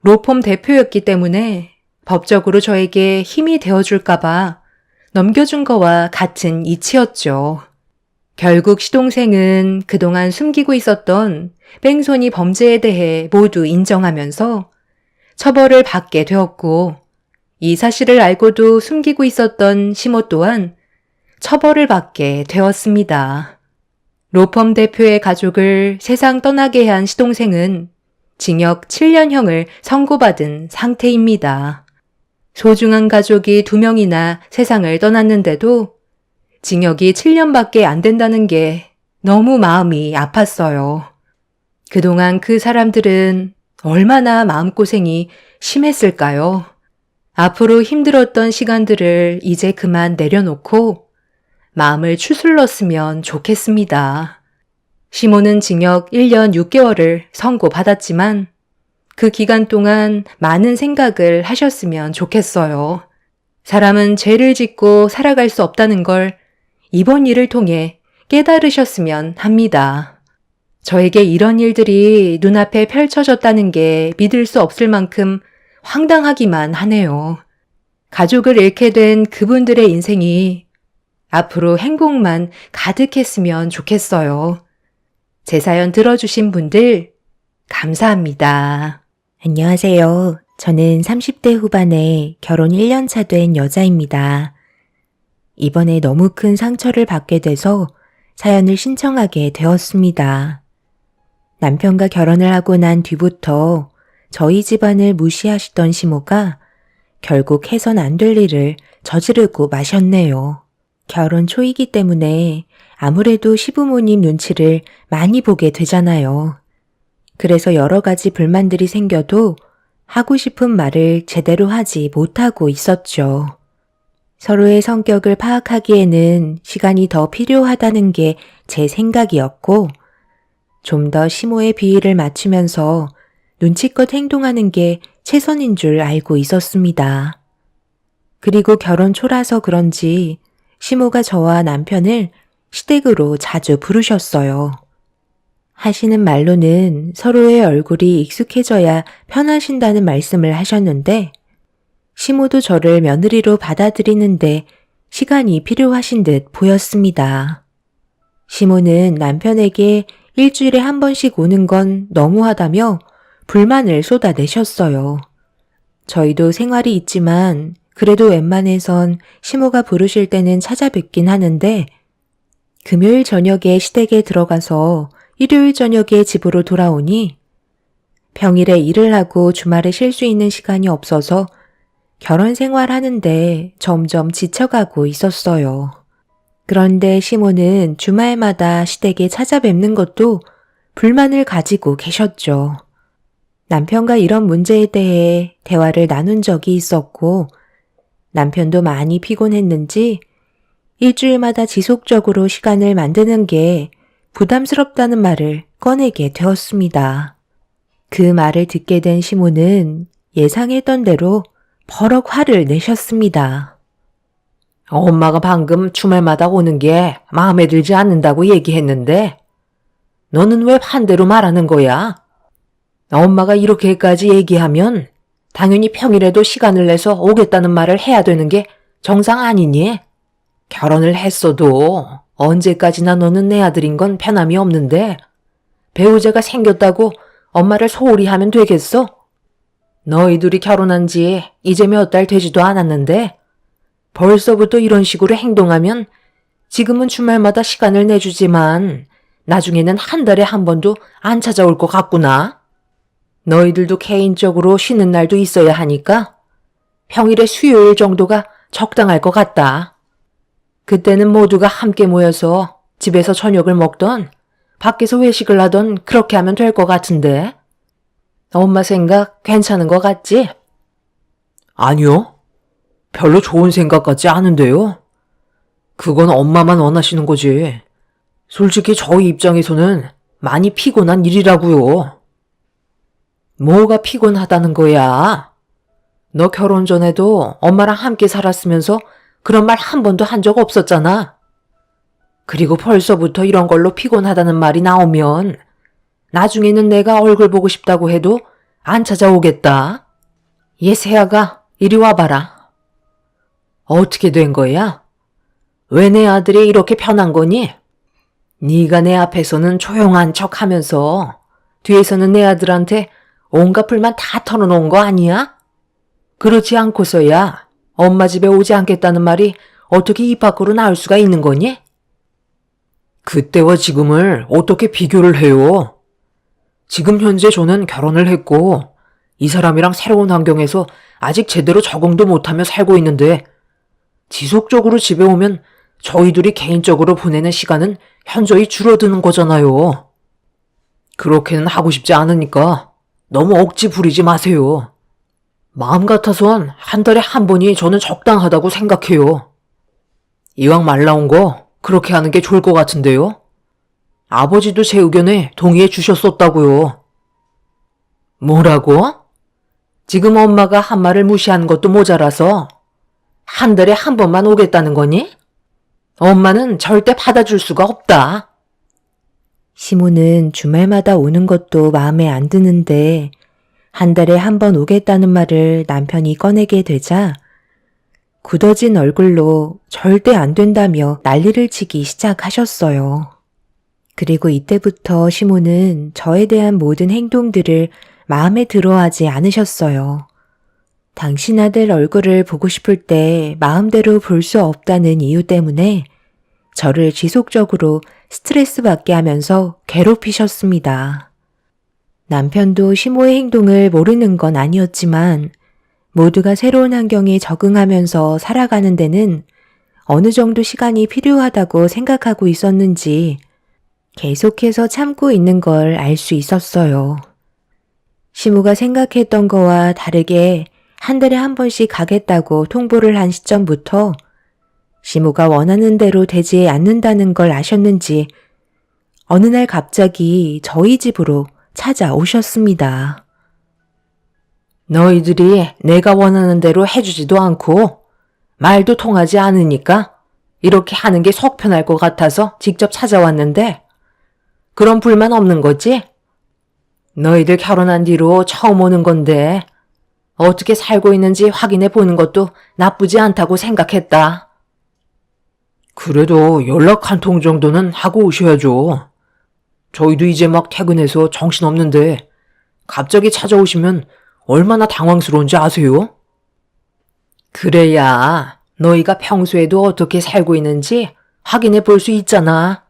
로펌 대표였기 때문에 법적으로 저에게 힘이 되어줄까봐 넘겨준 거와 같은 이치였죠. 결국 시동생은 그동안 숨기고 있었던 뺑소니 범죄에 대해 모두 인정하면서 처벌을 받게 되었고, 이 사실을 알고도 숨기고 있었던 시모 또한 처벌을 받게 되었습니다. 로펌 대표의 가족을 세상 떠나게 한 시동생은 징역 7년형을 선고받은 상태입니다. 소중한 가족이 2명이나 세상을 떠났는데도 징역이 7년밖에 안 된다는 게 너무 마음이 아팠어요. 그동안 그 사람들은 얼마나 마음고생이 심했을까요? 앞으로 힘들었던 시간들을 이제 그만 내려놓고 마음을 추슬렀으면 좋겠습니다. 시모는 징역 1년 6개월을 선고받았지만 그 기간 동안 많은 생각을 하셨으면 좋겠어요. 사람은 죄를 짓고 살아갈 수 없다는 걸 이번 일을 통해 깨달으셨으면 합니다. 저에게 이런 일들이 눈앞에 펼쳐졌다는 게 믿을 수 없을 만큼 황당하기만 하네요. 가족을 잃게 된 그분들의 인생이 앞으로 행복만 가득했으면 좋겠어요. 제 사연 들어주신 분들 감사합니다. 안녕하세요. 저는 30대 후반에 결혼 1년 차 된 여자입니다. 이번에 너무 큰 상처를 받게 돼서 사연을 신청하게 되었습니다. 남편과 결혼을 하고 난 뒤부터 저희 집안을 무시하시던 시모가 결국 해선 안 될 일을 저지르고 마셨네요. 결혼 초이기 때문에 아무래도 시부모님 눈치를 많이 보게 되잖아요. 그래서 여러 가지 불만들이 생겨도 하고 싶은 말을 제대로 하지 못하고 있었죠. 서로의 성격을 파악하기에는 시간이 더 필요하다는 게 제 생각이었고, 좀 더 시모의 비위를 맞추면서 눈치껏 행동하는 게 최선인 줄 알고 있었습니다. 그리고 결혼 초라서 그런지 시모가 저와 남편을 시댁으로 자주 부르셨어요. 하시는 말로는 서로의 얼굴이 익숙해져야 편하신다는 말씀을 하셨는데, 시모도 저를 며느리로 받아들이는데 시간이 필요하신 듯 보였습니다. 시모는 남편에게 일주일에 한 번씩 오는 건 너무하다며 불만을 쏟아내셨어요. 저희도 생활이 있지만 그래도 웬만해선 시모가 부르실 때는 찾아뵙긴 하는데, 금요일 저녁에 시댁에 들어가서 일요일 저녁에 집으로 돌아오니 평일에 일을 하고 주말에 쉴 수 있는 시간이 없어서 결혼 생활하는데 점점 지쳐가고 있었어요. 그런데 시모는 주말마다 시댁에 찾아뵙는 것도 불만을 가지고 계셨죠. 남편과 이런 문제에 대해 대화를 나눈 적이 있었고, 남편도 많이 피곤했는지 일주일마다 지속적으로 시간을 만드는 게 부담스럽다는 말을 꺼내게 되었습니다. 그 말을 듣게 된 시모는 예상했던 대로 버럭 화를 내셨습니다. 엄마가 방금 주말마다 오는 게 마음에 들지 않는다고 얘기했는데 너는 왜 반대로 말하는 거야? 엄마가 이렇게까지 얘기하면 당연히 평일에도 시간을 내서 오겠다는 말을 해야 되는 게 정상 아니니? 결혼을 했어도 언제까지나 너는 내 아들인 건 변함이 없는데 배우자가 생겼다고 엄마를 소홀히 하면 되겠어? 너희 둘이 결혼한 지 이제 몇 달 되지도 않았는데 벌써부터 이런 식으로 행동하면 지금은 주말마다 시간을 내주지만 나중에는 한 달에 한 번도 안 찾아올 것 같구나. 너희들도 개인적으로 쉬는 날도 있어야 하니까 평일에 수요일 정도가 적당할 것 같다. 그때는 모두가 함께 모여서 집에서 저녁을 먹던 밖에서 외식을 하던 그렇게 하면 될 것 같은데. 엄마 생각 괜찮은 것 같지? 아니요. 별로 좋은 생각 같지 않은데요. 그건 엄마만 원하시는 거지. 솔직히 저희 입장에서는 많이 피곤한 일이라고요. 뭐가 피곤하다는 거야? 너 결혼 전에도 엄마랑 함께 살았으면서 그런 말 한 번도 한 적 없었잖아. 그리고 벌써부터 이런 걸로 피곤하다는 말이 나오면 나중에는 내가 얼굴 보고 싶다고 해도 안 찾아오겠다. 얘 세아가 이리 와봐라. 어떻게 된 거야? 왜 내 아들이 이렇게 변한 거니? 네가 내 앞에서는 조용한 척 하면서 뒤에서는 내 아들한테 온갖 불만 다 털어놓은 거 아니야? 그렇지 않고서야 엄마 집에 오지 않겠다는 말이 어떻게 입 밖으로 나올 수가 있는 거니? 그때와 지금을 어떻게 비교를 해요? 지금 현재 저는 결혼을 했고 이 사람이랑 새로운 환경에서 아직 제대로 적응도 못하며 살고 있는데 지속적으로 집에 오면 저희 둘이 개인적으로 보내는 시간은 현저히 줄어드는 거잖아요. 그렇게는 하고 싶지 않으니까 너무 억지 부리지 마세요. 마음 같아선 한 달에 한 번이 저는 적당하다고 생각해요. 이왕 말 나온 거 그렇게 하는 게 좋을 것 같은데요. 아버지도 제 의견에 동의해 주셨었다고요. 뭐라고? 지금 엄마가 한 말을 무시하는 것도 모자라서 한 달에 한 번만 오겠다는 거니? 엄마는 절대 받아줄 수가 없다. 시모는 주말마다 오는 것도 마음에 안 드는데 한 달에 한 번 오겠다는 말을 남편이 꺼내게 되자 굳어진 얼굴로 절대 안 된다며 난리를 치기 시작하셨어요. 그리고 이때부터 시모는 저에 대한 모든 행동들을 마음에 들어하지 않으셨어요. 당신 아들 얼굴을 보고 싶을 때 마음대로 볼 수 없다는 이유 때문에 저를 지속적으로 스트레스 받게 하면서 괴롭히셨습니다. 남편도 시모의 행동을 모르는 건 아니었지만 모두가 새로운 환경에 적응하면서 살아가는 데는 어느 정도 시간이 필요하다고 생각하고 있었는지 계속해서 참고 있는 걸 알 수 있었어요. 시모가 생각했던 거와 다르게 한 달에 한 번씩 가겠다고 통보를 한 시점부터 시모가 원하는 대로 되지 않는다는 걸 아셨는지 어느 날 갑자기 저희 집으로 찾아오셨습니다. 너희들이 내가 원하는 대로 해주지도 않고 말도 통하지 않으니까 이렇게 하는 게 속 편할 것 같아서 직접 찾아왔는데 그런 불만 없는 거지? 너희들 결혼한 뒤로 처음 오는 건데 어떻게 살고 있는지 확인해 보는 것도 나쁘지 않다고 생각했다. 그래도 연락 한 통 정도는 하고 오셔야죠. 저희도 이제 막 퇴근해서 정신없는데 갑자기 찾아오시면 얼마나 당황스러운지 아세요? 그래야 너희가 평소에도 어떻게 살고 있는지 확인해 볼 수 있잖아.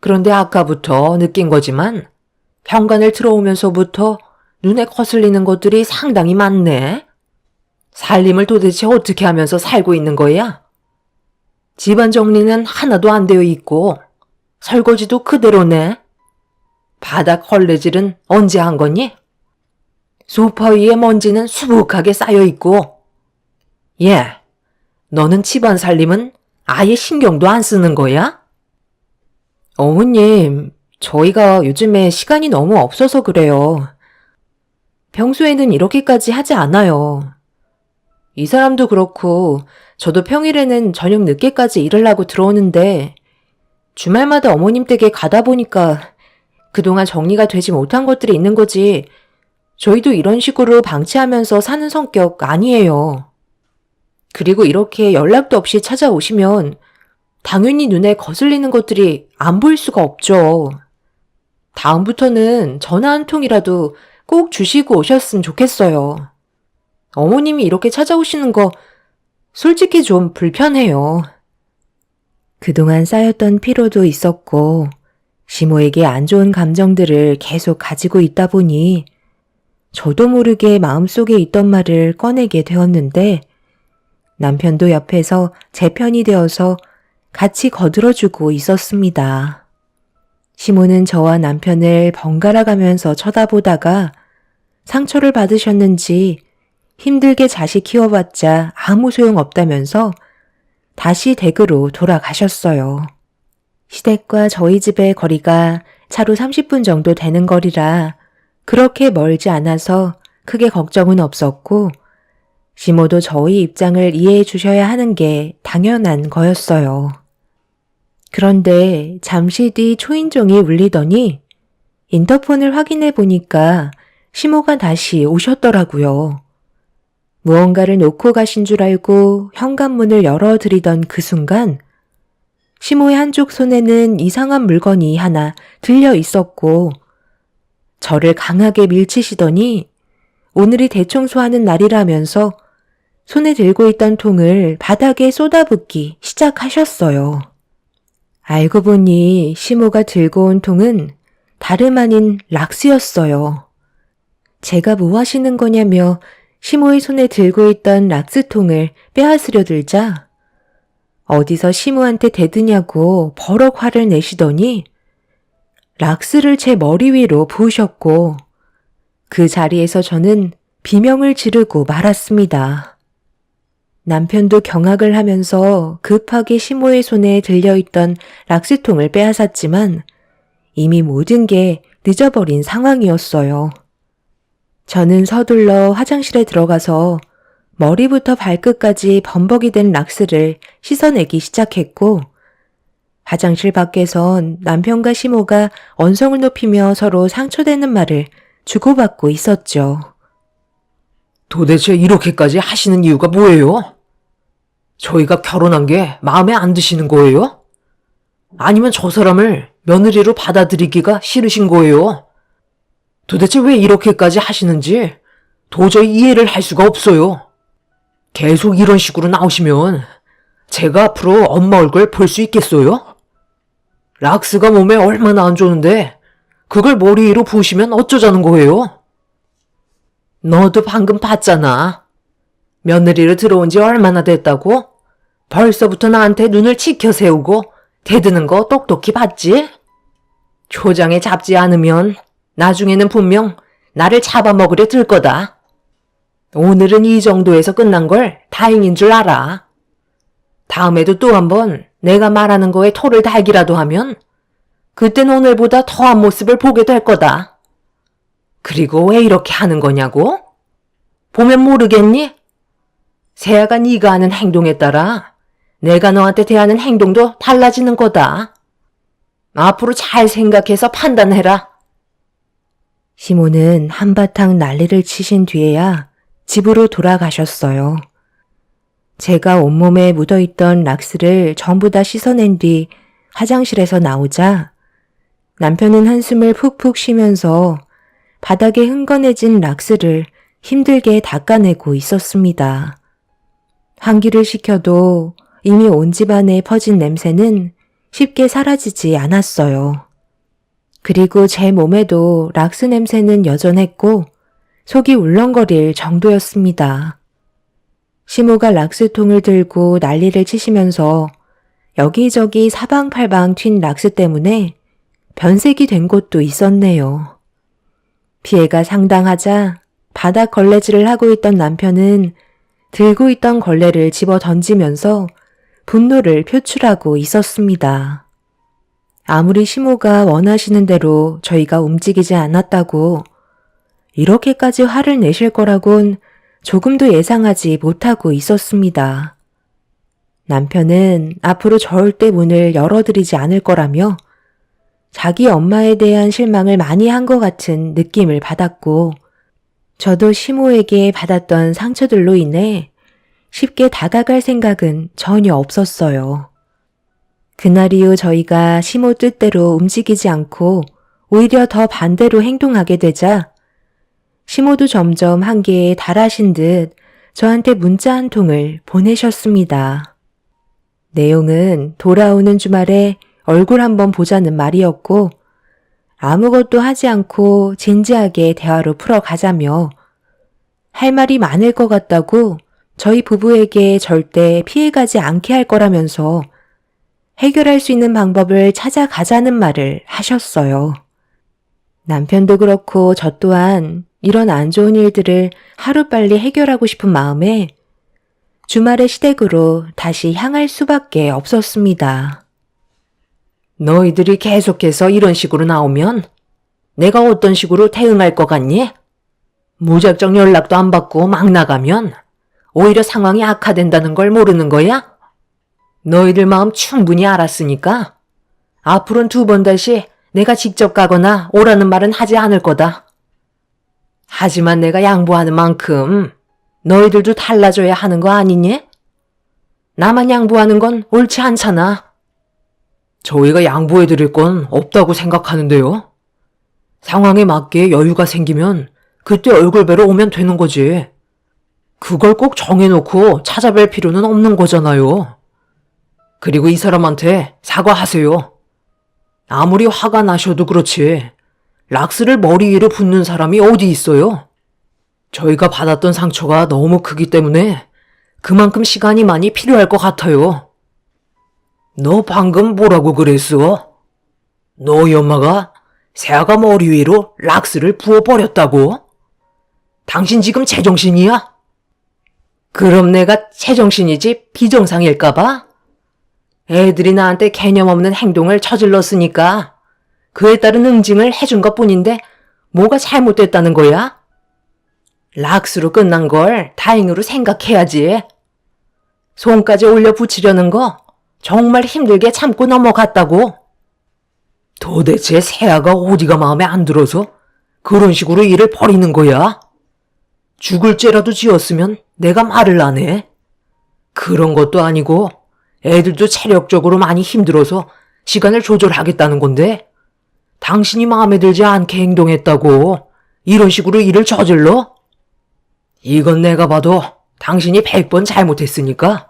그런데 아까부터 느낀 거지만 현관을 들어오면서부터 눈에 거슬리는 것들이 상당히 많네. 살림을 도대체 어떻게 하면서 살고 있는 거야? 집안 정리는 하나도 안 되어 있고 설거지도 그대로네. 바닥 걸레질은 언제 한 거니? 소파 위에 먼지는 수북하게 쌓여 있고. 예, 너는 집안 살림은 아예 신경도 안 쓰는 거야? 어머님, 저희가 요즘에 시간이 너무 없어서 그래요. 평소에는 이렇게까지 하지 않아요. 이 사람도 그렇고 저도 평일에는 저녁 늦게까지 일을 하고 들어오는데 주말마다 어머님 댁에 가다 보니까 그동안 정리가 되지 못한 것들이 있는 거지. 저희도 이런 식으로 방치하면서 사는 성격 아니에요. 그리고 이렇게 연락도 없이 찾아오시면 당연히 눈에 거슬리는 것들이 안 보일 수가 없죠. 다음부터는 전화 한 통이라도 꼭 주시고 오셨으면 좋겠어요. 어머님이 이렇게 찾아오시는 거 솔직히 좀 불편해요. 그동안 쌓였던 피로도 있었고 시모에게 안 좋은 감정들을 계속 가지고 있다 보니 저도 모르게 마음속에 있던 말을 꺼내게 되었는데 남편도 옆에서 제 편이 되어서 같이 거들어주고 있었습니다. 시모는 저와 남편을 번갈아 가면서 쳐다보다가 상처를 받으셨는지 힘들게 자식 키워봤자 아무 소용 없다면서 다시 댁으로 돌아가셨어요. 시댁과 저희 집의 거리가 차로 30분 정도 되는 거리라 그렇게 멀지 않아서 크게 걱정은 없었고 시모도 저희 입장을 이해해 주셔야 하는 게 당연한 거였어요. 그런데 잠시 뒤 초인종이 울리더니 인터폰을 확인해 보니까 시모가 다시 오셨더라고요. 무언가를 놓고 가신 줄 알고 현관문을 열어드리던 그 순간 시모의 한쪽 손에는 이상한 물건이 하나 들려 있었고 저를 강하게 밀치시더니 오늘이 대청소하는 날이라면서 손에 들고 있던 통을 바닥에 쏟아붓기 시작하셨어요. 알고 보니 시모가 들고 온 통은 다름 아닌 락스였어요. 제가 뭐 하시는 거냐며 시모의 손에 들고 있던 락스통을 빼앗으려 들자 어디서 시모한테 대드냐고 버럭 화를 내시더니 락스를 제 머리 위로 부으셨고 그 자리에서 저는 비명을 지르고 말았습니다. 남편도 경악을 하면서 급하게 시모의 손에 들려있던 락스통을 빼앗았지만 이미 모든 게 늦어버린 상황이었어요. 저는 서둘러 화장실에 들어가서 머리부터 발끝까지 범벅이 된 락스를 씻어내기 시작했고 화장실 밖에선 남편과 시모가 언성을 높이며 서로 상처되는 말을 주고받고 있었죠. 도대체 이렇게까지 하시는 이유가 뭐예요? 저희가 결혼한 게 마음에 안 드시는 거예요? 아니면 저 사람을 며느리로 받아들이기가 싫으신 거예요? 도대체 왜 이렇게까지 하시는지 도저히 이해를 할 수가 없어요. 계속 이런 식으로 나오시면 제가 앞으로 엄마 얼굴 볼 수 있겠어요? 락스가 몸에 얼마나 안 좋은데 그걸 머리 위로 부으시면 어쩌자는 거예요? 너도 방금 봤잖아. 며느리로 들어온 지 얼마나 됐다고? 벌써부터 나한테 눈을 치켜 세우고 대드는 거 똑똑히 봤지? 초장에 잡지 않으면 나중에는 분명 나를 잡아먹으려 들 거다. 오늘은 이 정도에서 끝난 걸 다행인 줄 알아. 다음에도 또 한번 내가 말하는 거에 토를 달기라도 하면 그땐 오늘보다 더한 모습을 보게 될 거다. 그리고 왜 이렇게 하는 거냐고? 보면 모르겠니? 세아가 네가 하는 행동에 따라 내가 너한테 대하는 행동도 달라지는 거다. 앞으로 잘 생각해서 판단해라. 시모는 한바탕 난리를 치신 뒤에야 집으로 돌아가셨어요. 제가 온몸에 묻어있던 락스를 전부 다 씻어낸 뒤 화장실에서 나오자 남편은 한숨을 푹푹 쉬면서 바닥에 흥건해진 락스를 힘들게 닦아내고 있었습니다. 환기를 시켜도 이미 온 집안에 퍼진 냄새는 쉽게 사라지지 않았어요. 그리고 제 몸에도 락스 냄새는 여전했고 속이 울렁거릴 정도였습니다. 시모가 락스통을 들고 난리를 치시면서 여기저기 사방팔방 튄 락스 때문에 변색이 된 곳도 있었네요. 피해가 상당하자 바닥 걸레질을 하고 있던 남편은 들고 있던 걸레를 집어 던지면서 분노를 표출하고 있었습니다. 아무리 시모가 원하시는 대로 저희가 움직이지 않았다고 이렇게까지 화를 내실 거라곤 조금도 예상하지 못하고 있었습니다. 남편은 앞으로 절대 문을 열어드리지 않을 거라며 자기 엄마에 대한 실망을 많이 한 것 같은 느낌을 받았고, 저도 시모에게 받았던 상처들로 인해 쉽게 다가갈 생각은 전혀 없었어요. 그날 이후 저희가 시모 뜻대로 움직이지 않고 오히려 더 반대로 행동하게 되자 시모도 점점 한계에 달하신 듯 저한테 문자 한 통을 보내셨습니다. 내용은 돌아오는 주말에 얼굴 한번 보자는 말이었고, 아무것도 하지 않고 진지하게 대화로 풀어가자며 할 말이 많을 것 같다고 저희 부부에게 절대 피해가지 않게 할 거라면서 해결할 수 있는 방법을 찾아가자는 말을 하셨어요. 남편도 그렇고 저 또한 이런 안 좋은 일들을 하루빨리 해결하고 싶은 마음에 주말의 시댁으로 다시 향할 수밖에 없었습니다. 너희들이 계속해서 이런 식으로 나오면 내가 어떤 식으로 대응할 것 같니? 무작정 연락도 안 받고 막 나가면 오히려 상황이 악화된다는 걸 모르는 거야? 너희들 마음 충분히 알았으니까 앞으로는 2번 다시 내가 직접 가거나 오라는 말은 하지 않을 거다. 하지만 내가 양보하는 만큼 너희들도 달라져야 하는 거 아니니? 나만 양보하는 건 옳지 않잖아. 저희가 양보해드릴 건 없다고 생각하는데요. 상황에 맞게 여유가 생기면 그때 얼굴 뵈러 오면 되는 거지. 그걸 꼭 정해놓고 찾아뵐 필요는 없는 거잖아요. 그리고 이 사람한테 사과하세요. 아무리 화가 나셔도 그렇지 락스를 머리 위로 붓는 사람이 어디 있어요? 저희가 받았던 상처가 너무 크기 때문에 그만큼 시간이 많이 필요할 것 같아요. 너 방금 뭐라고 그랬어? 너희 엄마가 새아가 머리 위로 락스를 부어버렸다고? 당신 지금 제정신이야? 그럼 내가 제정신이지 비정상일까봐? 애들이 나한테 개념 없는 행동을 저질렀으니까 그에 따른 응징을 해준 것뿐인데 뭐가 잘못됐다는 거야? 락스로 끝난 걸 다행으로 생각해야지. 손까지 올려 붙이려는 거 정말 힘들게 참고 넘어갔다고. 도대체 새아가 어디가 마음에 안 들어서 그런 식으로 일을 벌이는 거야? 죽을 죄라도 지었으면 내가 말을 안 해. 그런 것도 아니고 애들도 체력적으로 많이 힘들어서 시간을 조절하겠다는 건데 당신이 마음에 들지 않게 행동했다고 이런 식으로 일을 저질러? 이건 내가 봐도 당신이 100번 잘못했으니까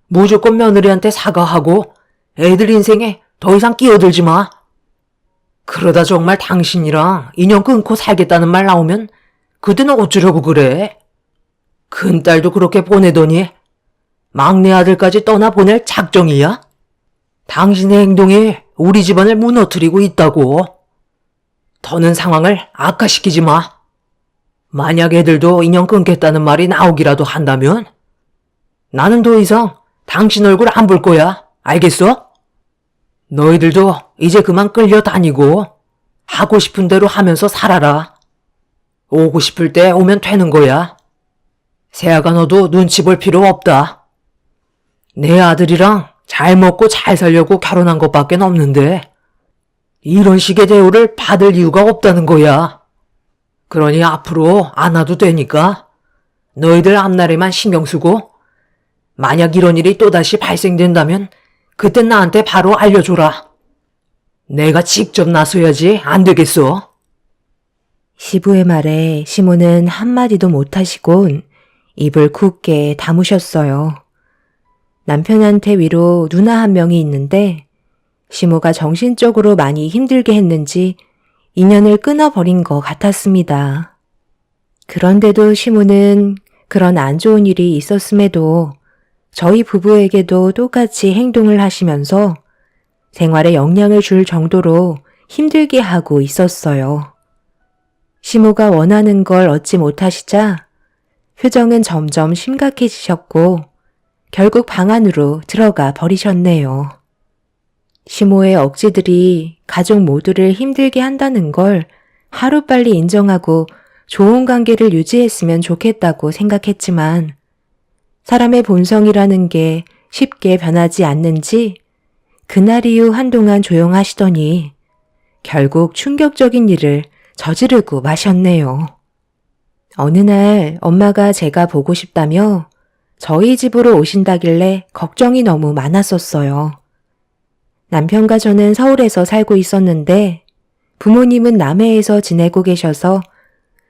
무조건 며느리한테 사과하고 애들 인생에 더 이상 끼어들지 마. 그러다 정말 당신이랑 인연 끊고 살겠다는 말 나오면 그때는 어쩌려고 그래? 큰딸도 그렇게 보내더니 막내 아들까지 떠나보낼 작정이야? 당신의 행동이 우리 집안을 무너뜨리고 있다고. 더는 상황을 악화시키지 마. 만약 애들도 인연 끊겠다는 말이 나오기라도 한다면 나는 더 이상 당신 얼굴 안 볼 거야. 알겠어? 너희들도 이제 그만 끌려다니고 하고 싶은 대로 하면서 살아라. 오고 싶을 때 오면 되는 거야. 새아가 너도 눈치 볼 필요 없다. 내 아들이랑 잘 먹고 잘 살려고 결혼한 것밖에 없는데 이런 식의 대우를 받을 이유가 없다는 거야. 그러니 앞으로 안 와도 되니까 너희들 앞날에만 신경 쓰고 만약 이런 일이 또다시 발생된다면 그땐 나한테 바로 알려줘라. 내가 직접 나서야지 안 되겠어. 시부의 말에 시모는 한마디도 못하시곤 입을 굳게 다무셨어요. 남편한테 위로 누나 한 명이 있는데 시모가 정신적으로 많이 힘들게 했는지 인연을 끊어버린 것 같았습니다. 그런데도 시모는 그런 안 좋은 일이 있었음에도 저희 부부에게도 똑같이 행동을 하시면서 생활에 영향을 줄 정도로 힘들게 하고 있었어요. 시모가 원하는 걸 얻지 못하시자 표정은 점점 심각해지셨고 결국 방 안으로 들어가 버리셨네요. 시모의 억지들이 가족 모두를 힘들게 한다는 걸 하루빨리 인정하고 좋은 관계를 유지했으면 좋겠다고 생각했지만 사람의 본성이라는 게 쉽게 변하지 않는지 그날 이후 한동안 조용하시더니 결국 충격적인 일을 저지르고 마셨네요. 어느 날 엄마가 제가 보고 싶다며 저희 집으로 오신다길래 걱정이 너무 많았었어요. 남편과 저는 서울에서 살고 있었는데 부모님은 남해에서 지내고 계셔서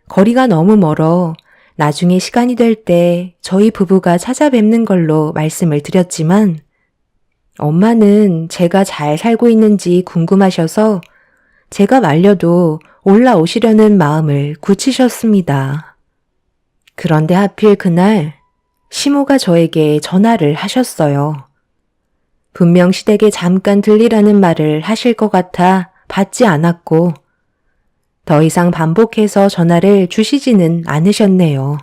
거리가 너무 멀어 나중에 시간이 될 때 저희 부부가 찾아뵙는 걸로 말씀을 드렸지만 엄마는 제가 잘 살고 있는지 궁금하셔서 제가 말려도 올라오시려는 마음을 굳히셨습니다. 그런데 하필 그날 시모가 저에게 전화를 하셨어요. 분명 시댁에 잠깐 들리라는 말을 하실 것 같아 받지 않았고 더 이상 반복해서 전화를 주시지는 않으셨네요.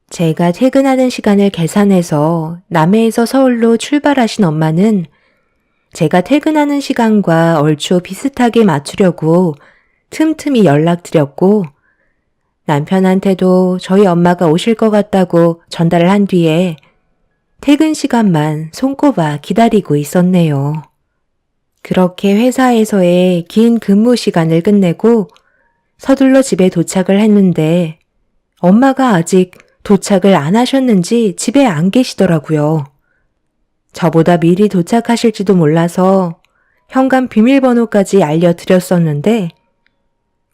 제가 퇴근하는 시간을 계산해서 남해에서 서울로 출발하신 엄마는 제가 퇴근하는 시간과 얼추 비슷하게 맞추려고 틈틈이 연락드렸고 남편한테도 저희 엄마가 오실 것 같다고 전달을 한 뒤에 퇴근 시간만 손꼽아 기다리고 있었네요. 그렇게 회사에서의 긴 근무 시간을 끝내고 서둘러 집에 도착을 했는데 엄마가 아직 도착을 안 하셨는지 집에 안 계시더라고요. 저보다 미리 도착하실지도 몰라서 현관 비밀번호까지 알려드렸었는데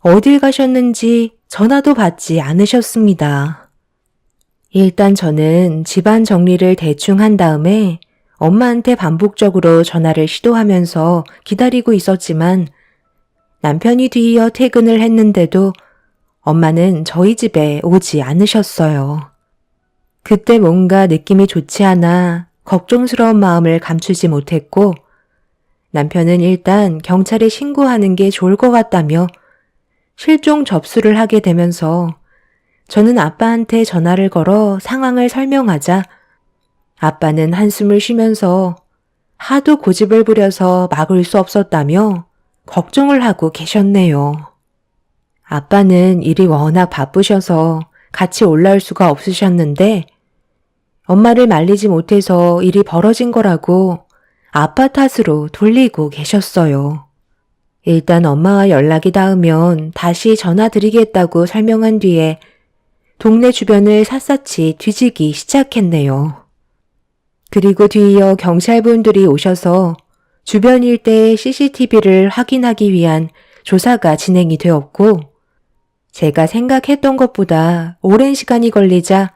어딜 가셨는지 전화도 받지 않으셨습니다. 일단 저는 집안 정리를 대충 한 다음에 엄마한테 반복적으로 전화를 시도하면서 기다리고 있었지만 남편이 뒤이어 퇴근을 했는데도 엄마는 저희 집에 오지 않으셨어요. 그때 뭔가 느낌이 좋지 않아 걱정스러운 마음을 감추지 못했고 남편은 일단 경찰에 신고하는 게 좋을 것 같다며 실종 접수를 하게 되면서 저는 아빠한테 전화를 걸어 상황을 설명하자 아빠는 한숨을 쉬면서 하도 고집을 부려서 막을 수 없었다며 걱정을 하고 계셨네요. 아빠는 일이 워낙 바쁘셔서 같이 올라올 수가 없으셨는데 엄마를 말리지 못해서 일이 벌어진 거라고 아빠 탓으로 돌리고 계셨어요. 일단 엄마와 연락이 닿으면 다시 전화드리겠다고 설명한 뒤에 동네 주변을 샅샅이 뒤지기 시작했네요. 그리고 뒤이어 경찰분들이 오셔서 주변 일대의 CCTV를 확인하기 위한 조사가 진행이 되었고 제가 생각했던 것보다 오랜 시간이 걸리자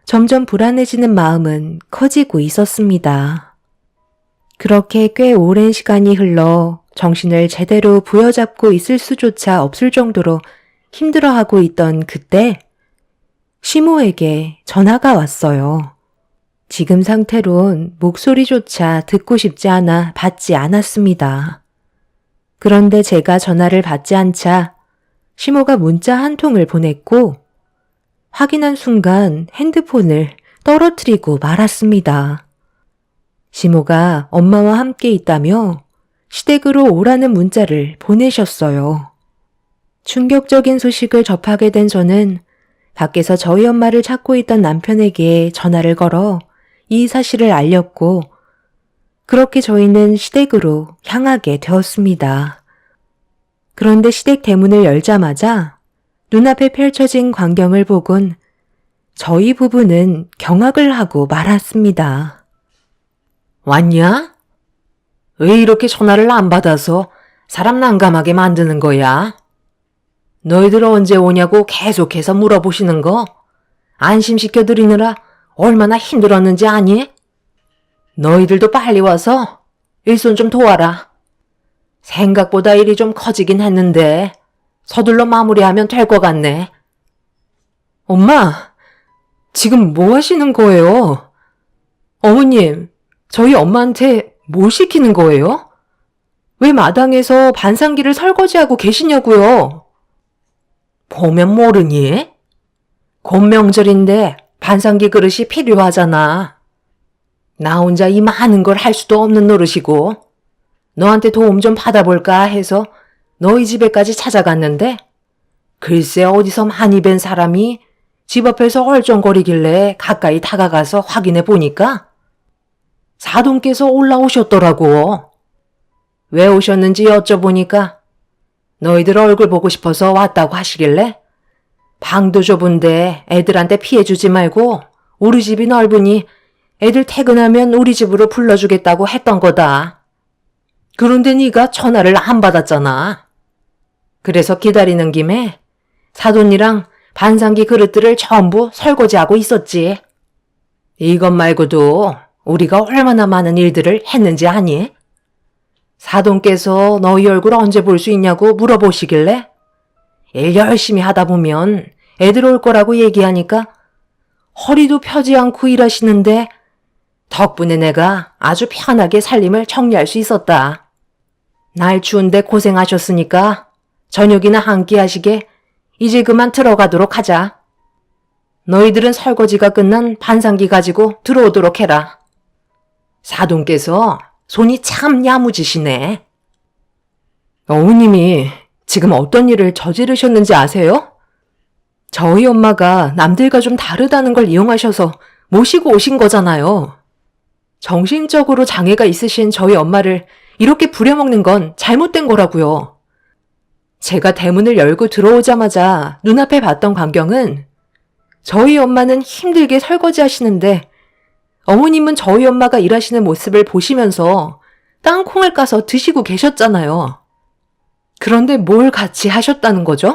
점점 불안해지는 마음은 커지고 있었습니다. 그렇게 꽤 오랜 시간이 흘러 정신을 제대로 부여잡고 있을 수조차 없을 정도로 힘들어하고 있던 그때 시모에게 전화가 왔어요. 지금 상태론 목소리조차 듣고 싶지 않아 받지 않았습니다. 그런데 제가 전화를 받지 않자 시모가 문자 한 통을 보냈고 확인한 순간 핸드폰을 떨어뜨리고 말았습니다. 시모가 엄마와 함께 있다며 시댁으로 오라는 문자를 보내셨어요. 충격적인 소식을 접하게 된 저는 밖에서 저희 엄마를 찾고 있던 남편에게 전화를 걸어 이 사실을 알렸고 그렇게 저희는 시댁으로 향하게 되었습니다. 그런데 시댁 대문을 열자마자 눈앞에 펼쳐진 광경을 보곤 저희 부부는 경악을 하고 말았습니다. 왔냐? 왜 이렇게 전화를 안 받아서 사람 난감하게 만드는 거야? 너희들 언제 오냐고 계속해서 물어보시는 거 안심시켜드리느라 얼마나 힘들었는지 아니? 너희들도 빨리 와서 일손 좀 도와라. 생각보다 일이 좀 커지긴 했는데 서둘러 마무리하면 될 것 같네. 엄마, 지금 뭐 하시는 거예요? 어머님, 저희 엄마한테 뭘 시키는 거예요? 왜 마당에서 반상기를 설거지하고 계시냐고요? 보면 모르니? 곧 명절인데 반상기 그릇이 필요하잖아. 나 혼자 이 많은 걸 할 수도 없는 노릇이고 너한테 도움 좀 받아볼까 해서 너희 집에까지 찾아갔는데 글쎄 어디서 많이 뵌 사람이 집 앞에서 얼쩡거리길래 가까이 다가가서 확인해 보니까 사돈께서 올라오셨더라고. 왜 오셨는지 여쭤보니까 너희들 얼굴 보고 싶어서 왔다고 하시길래 방도 좁은데 애들한테 피해주지 말고 우리 집이 넓으니 애들 퇴근하면 우리 집으로 불러주겠다고 했던 거다. 그런데 네가 전화를 안 받았잖아. 그래서 기다리는 김에 사돈이랑 반상기 그릇들을 전부 설거지하고 있었지. 이것 말고도 우리가 얼마나 많은 일들을 했는지 아니? 사돈께서 너희 얼굴 언제 볼 수 있냐고 물어보시길래 일 열심히 하다 보면 애들 올 거라고 얘기하니까 허리도 펴지 않고 일하시는데 덕분에 내가 아주 편하게 살림을 정리할 수 있었다. 날 추운데 고생하셨으니까 저녁이나 한 끼 하시게 이제 그만 들어가도록 하자. 너희들은 설거지가 끝난 반상기 가지고 들어오도록 해라. 사돈께서 손이 참 야무지시네. 어머님이 지금 어떤 일을 저지르셨는지 아세요? 저희 엄마가 남들과 좀 다르다는 걸 이용하셔서 모시고 오신 거잖아요. 정신적으로 장애가 있으신 저희 엄마를 이렇게 부려먹는 건 잘못된 거라고요. 제가 대문을 열고 들어오자마자 눈앞에 봤던 광경은 저희 엄마는 힘들게 설거지 하시는데 어머님은 저희 엄마가 일하시는 모습을 보시면서 땅콩을 까서 드시고 계셨잖아요. 그런데 뭘 같이 하셨다는 거죠?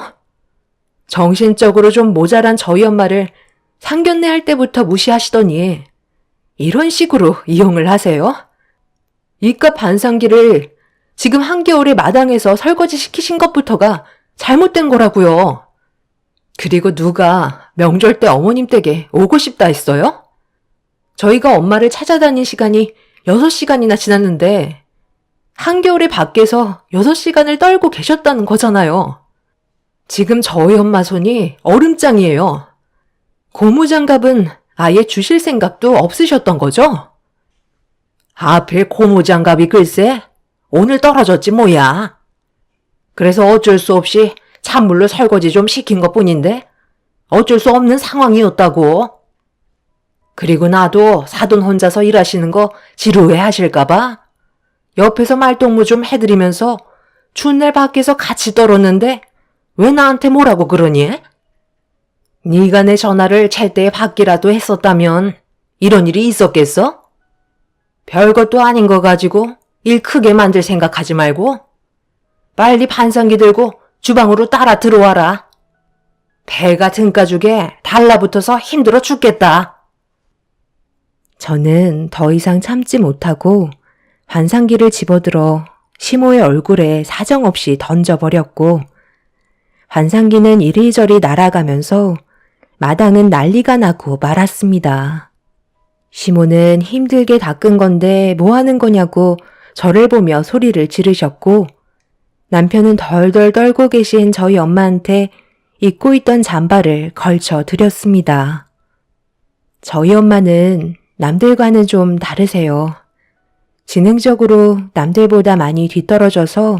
정신적으로 좀 모자란 저희 엄마를 상견례 할 때부터 무시하시더니 이런 식으로 이용을 하세요? 이깟 반상기를 지금 한겨울에 마당에서 설거지 시키신 것부터가 잘못된 거라고요. 그리고 누가 명절 때 어머님 댁에 오고 싶다 했어요? 저희가 엄마를 찾아다닌 시간이 6시간이나 지났는데 한겨울에 밖에서 6시간을 떨고 계셨다는 거잖아요. 지금 저희 엄마 손이 얼음장이에요. 고무장갑은 아예 주실 생각도 없으셨던 거죠? 하필 고무장갑이 글쎄 오늘 떨어졌지 뭐야. 그래서 어쩔 수 없이 찬물로 설거지 좀 시킨 것뿐인데 어쩔 수 없는 상황이었다고. 그리고 나도 사돈 혼자서 일하시는 거 지루해 하실까봐 옆에서 말동무 좀 해드리면서 추운 날 밖에서 같이 떨었는데 왜 나한테 뭐라고 그러니? 네가 내 전화를 찰 때에 받기라도 했었다면 이런 일이 있었겠어? 별것도 아닌 거 가지고 일 크게 만들 생각하지 말고 빨리 반상기 들고 주방으로 따라 들어와라. 배가 등가죽에 달라붙어서 힘들어 죽겠다. 저는 더 이상 참지 못하고 반상기를 집어들어 시모의 얼굴에 사정없이 던져버렸고 반상기는 이리저리 날아가면서 마당은 난리가 나고 말았습니다. 시모는 힘들게 닦은 건데 뭐 하는 거냐고 저를 보며 소리를 지르셨고 남편은 덜덜 떨고 계신 저희 엄마한테 입고 있던 잠바를 걸쳐 드렸습니다. 저희 엄마는 남들과는 좀 다르세요. 지능적으로 남들보다 많이 뒤떨어져서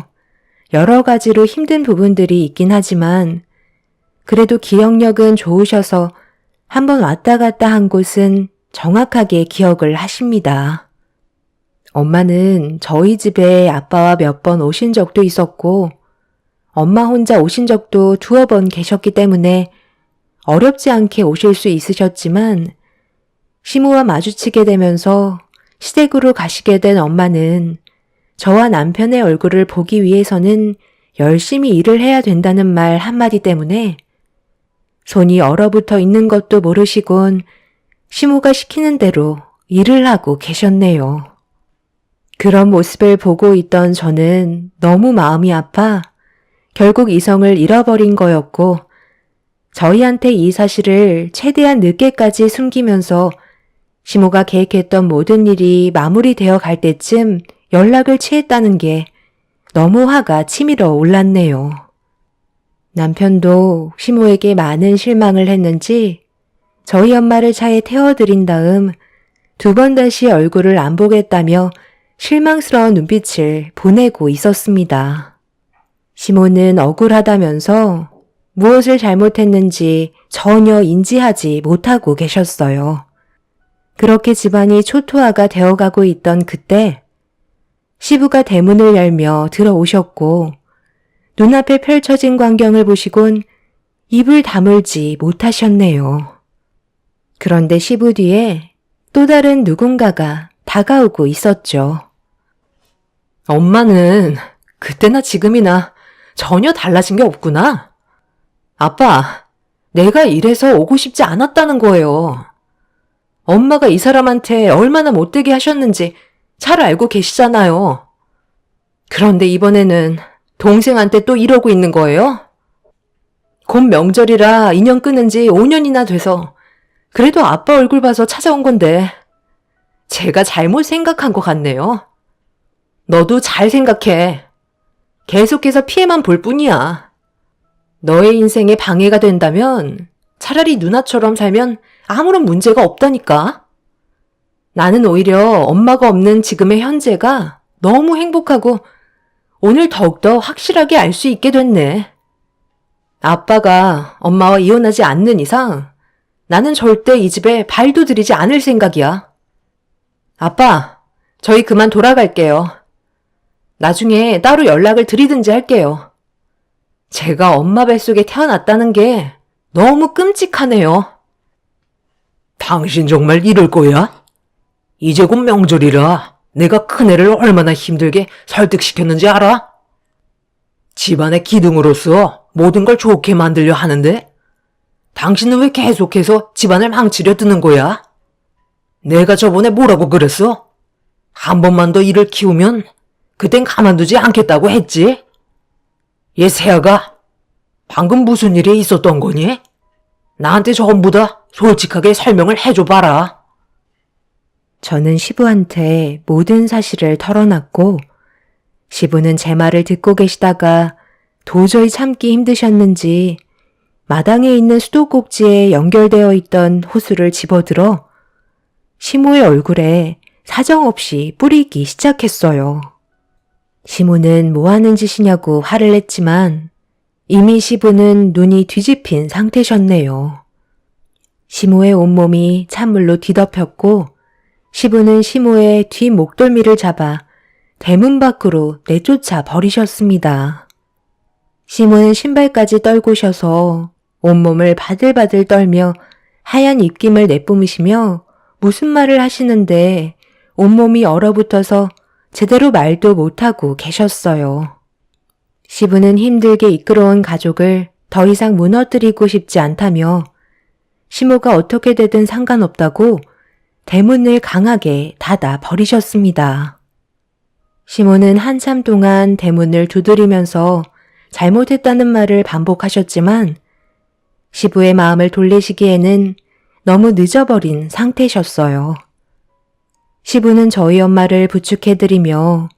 여러 가지로 힘든 부분들이 있긴 하지만 그래도 기억력은 좋으셔서 한번 왔다 갔다 한 곳은 정확하게 기억을 하십니다. 엄마는 저희 집에 아빠와 몇 번 오신 적도 있었고 엄마 혼자 오신 적도 2번 계셨기 때문에 어렵지 않게 오실 수 있으셨지만 시모와 마주치게 되면서 시댁으로 가시게 된 엄마는 저와 남편의 얼굴을 보기 위해서는 열심히 일을 해야 된다는 말 한마디 때문에 손이 얼어붙어 있는 것도 모르시곤 시모가 시키는 대로 일을 하고 계셨네요. 그런 모습을 보고 있던 저는 너무 마음이 아파 결국 이성을 잃어버린 거였고 저희한테 이 사실을 최대한 늦게까지 숨기면서 시모가 계획했던 모든 일이 마무리되어 갈 때쯤 연락을 취했다는 게 너무 화가 치밀어 올랐네요. 남편도 시모에게 많은 실망을 했는지 저희 엄마를 차에 태워드린 다음 2번 다시 얼굴을 안 보겠다며 실망스러운 눈빛을 보내고 있었습니다. 시모는 억울하다면서 무엇을 잘못했는지 전혀 인지하지 못하고 계셨어요. 그렇게 집안이 초토화가 되어가고 있던 그때 시부가 대문을 열며 들어오셨고 눈앞에 펼쳐진 광경을 보시곤 입을 다물지 못하셨네요. 그런데 시부 뒤에 또 다른 누군가가 다가오고 있었죠. 엄마는 그때나 지금이나 전혀 달라진 게 없구나. 아빠, 내가 이래서 오고 싶지 않았다는 거예요. 엄마가 이 사람한테 얼마나 못되게 하셨는지 잘 알고 계시잖아요. 그런데 이번에는 동생한테 또 이러고 있는 거예요? 곧 명절이라 인연 끊은 지 5년이나 돼서 그래도 아빠 얼굴 봐서 찾아온 건데 제가 잘못 생각한 것 같네요. 너도 잘 생각해. 계속해서 피해만 볼 뿐이야. 너의 인생에 방해가 된다면 차라리 누나처럼 살면 아무런 문제가 없다니까. 나는 오히려 엄마가 없는 지금의 현재가 너무 행복하고 오늘 더욱더 확실하게 알 수 있게 됐네. 아빠가 엄마와 이혼하지 않는 이상 나는 절대 이 집에 발도 들이지 않을 생각이야. 아빠, 저희 그만 돌아갈게요. 나중에 따로 연락을 드리든지 할게요. 제가 엄마 뱃속에 태어났다는 게 너무 끔찍하네요. 당신 정말 이럴 거야? 이제 곧 명절이라 내가 큰애를 얼마나 힘들게 설득시켰는지 알아? 집안의 기둥으로서 모든 걸 좋게 만들려 하는데 당신은 왜 계속해서 집안을 망치려 드는 거야? 내가 저번에 뭐라고 그랬어? 한 번만 더 일을 키우면 그땐 가만두지 않겠다고 했지? 얘 세아가 방금 무슨 일이 있었던 거니? 나한테 전부 다 솔직하게 설명을 해줘봐라. 저는 시부한테 모든 사실을 털어놨고 시부는 제 말을 듣고 계시다가 도저히 참기 힘드셨는지 마당에 있는 수도꼭지에 연결되어 있던 호수를 집어들어 시모의 얼굴에 사정없이 뿌리기 시작했어요. 시모는 뭐 하는 짓이냐고 화를 냈지만 이미 시부는 눈이 뒤집힌 상태셨네요. 시모의 온몸이 찬물로 뒤덮였고 시부는 시모의 뒷 목덜미를 잡아 대문 밖으로 내쫓아 버리셨습니다. 시모는 신발까지 떨구셔서 온몸을 바들바들 떨며 하얀 입김을 내뿜으시며 무슨 말을 하시는데 온몸이 얼어붙어서 제대로 말도 못하고 계셨어요. 시부는 힘들게 이끌어온 가족을 더 이상 무너뜨리고 싶지 않다며 시모가 어떻게 되든 상관없다고 대문을 강하게 닫아 버리셨습니다. 시모는 한참 동안 대문을 두드리면서 잘못했다는 말을 반복하셨지만 시부의 마음을 돌리시기에는 너무 늦어버린 상태셨어요. 시부는 저희 엄마를 부축해드리며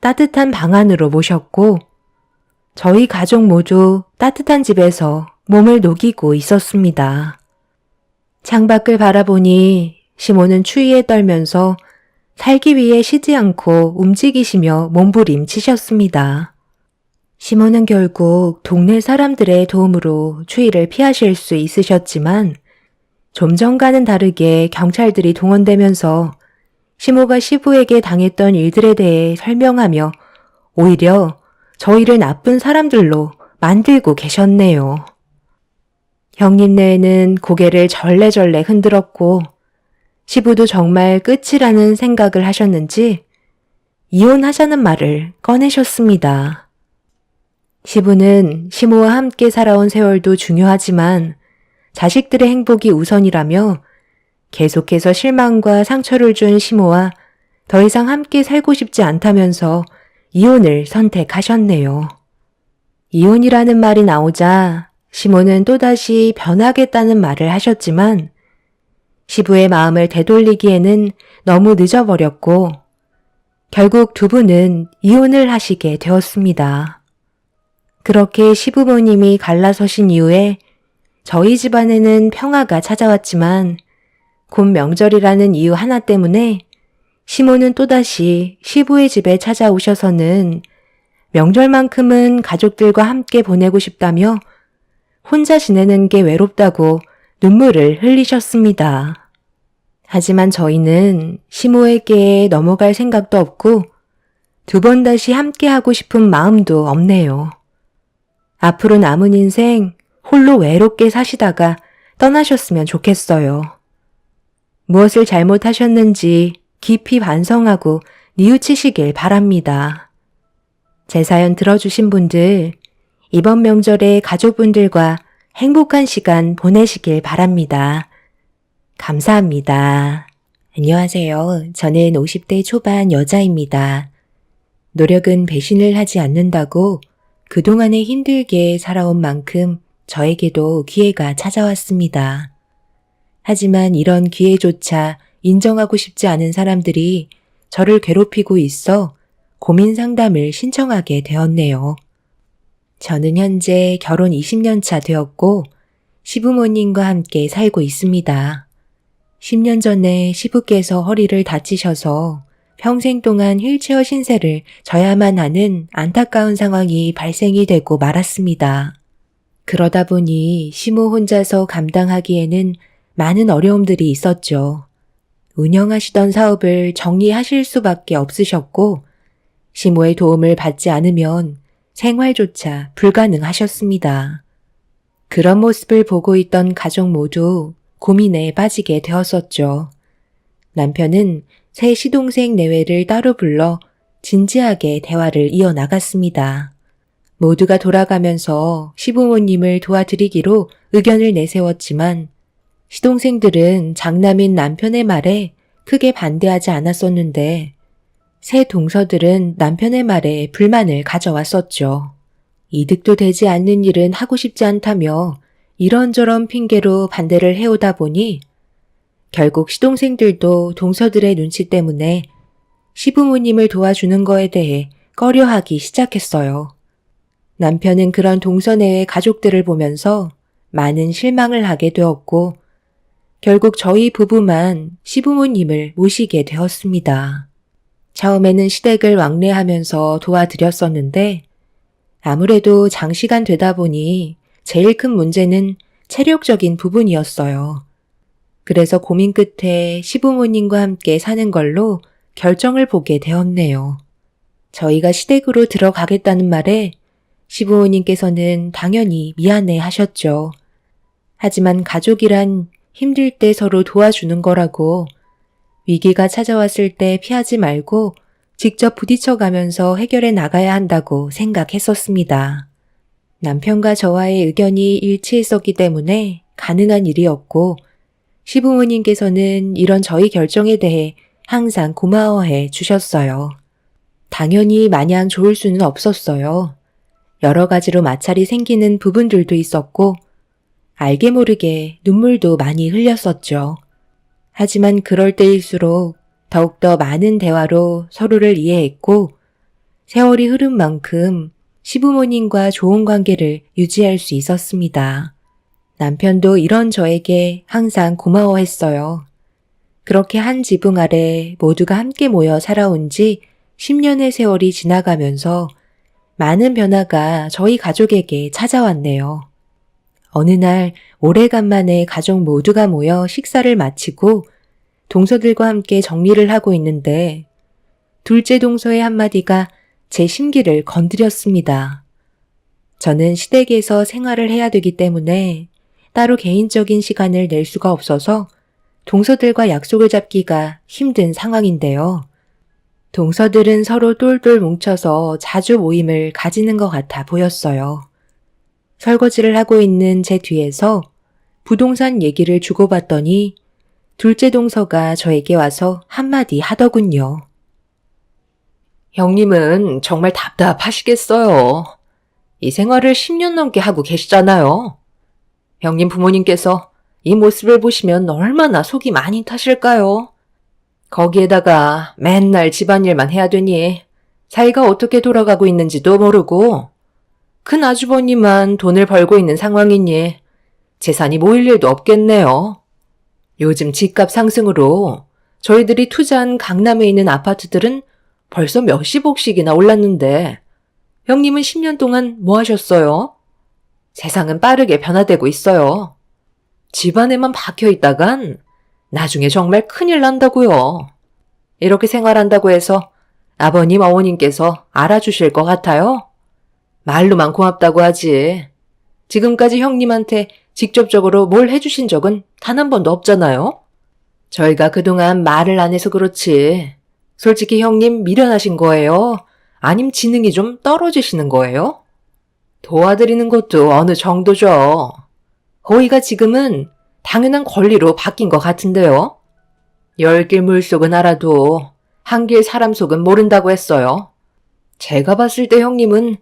따뜻한 방 안으로 모셨고 저희 가족 모두 따뜻한 집에서 몸을 녹이고 있었습니다. 창밖을 바라보니 시모는 추위에 떨면서 살기 위해 쉬지 않고 움직이시며 몸부림치셨습니다. 시모는 결국 동네 사람들의 도움으로 추위를 피하실 수 있으셨지만 좀 전과는 다르게 경찰들이 동원되면서 시모가 시부에게 당했던 일들에 대해 설명하며 오히려 저희를 나쁜 사람들로 만들고 계셨네요. 형님네는 고개를 절레절레 흔들었고 시부도 정말 끝이라는 생각을 하셨는지 이혼하자는 말을 꺼내셨습니다. 시부는 시모와 함께 살아온 세월도 중요하지만 자식들의 행복이 우선이라며 계속해서 실망과 상처를 준 시모와 더 이상 함께 살고 싶지 않다면서 이혼을 선택하셨네요. 이혼이라는 말이 나오자 시모는 또다시 변하겠다는 말을 하셨지만 시부의 마음을 되돌리기에는 너무 늦어버렸고 결국 두 분은 이혼을 하시게 되었습니다. 그렇게 시부모님이 갈라서신 이후에 저희 집안에는 평화가 찾아왔지만 곧 명절이라는 이유 하나 때문에 시모는 또다시 시부의 집에 찾아오셔서는 명절만큼은 가족들과 함께 보내고 싶다며 혼자 지내는 게 외롭다고 눈물을 흘리셨습니다. 하지만 저희는 시모에게 넘어갈 생각도 없고 두 번 다시 함께하고 싶은 마음도 없네요. 앞으로 남은 인생 홀로 외롭게 사시다가 떠나셨으면 좋겠어요. 무엇을 잘못하셨는지 깊이 반성하고 뉘우치시길 바랍니다. 제 사연 들어주신 분들, 이번 명절에 가족분들과 행복한 시간 보내시길 바랍니다. 감사합니다. 안녕하세요. 저는 50대 초반 여자입니다. 노력은 배신을 하지 않는다고 그동안에 힘들게 살아온 만큼 저에게도 기회가 찾아왔습니다. 하지만 이런 기회조차 인정하고 싶지 않은 사람들이 저를 괴롭히고 있어 고민 상담을 신청하게 되었네요. 저는 현재 결혼 20년 차 되었고 시부모님과 함께 살고 있습니다. 10년 전에 시부께서 허리를 다치셔서 평생 동안 휠체어 신세를 져야만 하는 안타까운 상황이 발생이 되고 말았습니다. 그러다 보니 시모 혼자서 감당하기에는 많은 어려움들이 있었죠. 운영하시던 사업을 정리하실 수밖에 없으셨고 시모의 도움을 받지 않으면 생활조차 불가능하셨습니다. 그런 모습을 보고 있던 가족 모두 고민에 빠지게 되었었죠. 남편은 새 시동생 내외를 따로 불러 진지하게 대화를 이어나갔습니다. 모두가 돌아가면서 시부모님을 도와드리기로 의견을 내세웠지만 시동생들은 장남인 남편의 말에 크게 반대하지 않았었는데 새 동서들은 남편의 말에 불만을 가져왔었죠. 이득도 되지 않는 일은 하고 싶지 않다며 이런저런 핑계로 반대를 해오다 보니 결국 시동생들도 동서들의 눈치 때문에 시부모님을 도와주는 거에 대해 꺼려하기 시작했어요. 남편은 그런 동서 내의 가족들을 보면서 많은 실망을 하게 되었고 결국 저희 부부만 시부모님을 모시게 되었습니다. 처음에는 시댁을 왕래하면서 도와드렸었는데 아무래도 장시간 되다 보니 제일 큰 문제는 체력적인 부분이었어요. 그래서 고민 끝에 시부모님과 함께 사는 걸로 결정을 보게 되었네요. 저희가 시댁으로 들어가겠다는 말에 시부모님께서는 당연히 미안해 하셨죠. 하지만 가족이란 힘들 때 서로 도와주는 거라고 위기가 찾아왔을 때 피하지 말고 직접 부딪혀가면서 해결해 나가야 한다고 생각했었습니다. 남편과 저와의 의견이 일치했었기 때문에 가능한 일이었고 시부모님께서는 이런 저희 결정에 대해 항상 고마워해 주셨어요. 당연히 마냥 좋을 수는 없었어요. 여러 가지로 마찰이 생기는 부분들도 있었고 알게 모르게 눈물도 많이 흘렸었죠. 하지만 그럴 때일수록 더욱더 많은 대화로 서로를 이해했고 세월이 흐른 만큼 시부모님과 좋은 관계를 유지할 수 있었습니다. 남편도 이런 저에게 항상 고마워했어요. 그렇게 한 지붕 아래 모두가 함께 모여 살아온 지 10년의 세월이 지나가면서 많은 변화가 저희 가족에게 찾아왔네요. 어느 날 오래간만에 가족 모두가 모여 식사를 마치고 동서들과 함께 정리를 하고 있는데 둘째 동서의 한마디가 제 심기를 건드렸습니다. 저는 시댁에서 생활을 해야 되기 때문에 따로 개인적인 시간을 낼 수가 없어서 동서들과 약속을 잡기가 힘든 상황인데요. 동서들은 서로 똘똘 뭉쳐서 자주 모임을 가지는 것 같아 보였어요. 설거지를 하고 있는 제 뒤에서 부동산 얘기를 주고받더니 둘째 동서가 저에게 와서 한마디 하더군요. 형님은 정말 답답하시겠어요. 이 생활을 10년 넘게 하고 계시잖아요. 형님 부모님께서 이 모습을 보시면 얼마나 속이 많이 타실까요? 거기에다가 맨날 집안일만 해야 되니 사이가 어떻게 돌아가고 있는지도 모르고 큰 아주버님만 돈을 벌고 있는 상황이니 재산이 모일 일도 없겠네요. 요즘 집값 상승으로 저희들이 투자한 강남에 있는 아파트들은 벌써 몇십억씩이나 올랐는데 형님은 10년 동안 뭐 하셨어요? 세상은 빠르게 변화되고 있어요. 집안에만 박혀 있다간 나중에 정말 큰일 난다고요. 이렇게 생활한다고 해서 아버님, 어머님께서 알아주실 것 같아요? 말로만 고맙다고 하지. 지금까지 형님한테 직접적으로 뭘 해주신 적은 단 한 번도 없잖아요? 저희가 그동안 말을 안 해서 그렇지. 솔직히 형님 미련하신 거예요? 아님 지능이 좀 떨어지시는 거예요? 도와드리는 것도 어느 정도죠. 거의가 지금은 당연한 권리로 바뀐 것 같은데요. 10길 물속은 알아도 한 길 사람 속은 모른다고 했어요. 제가 봤을 때 형님은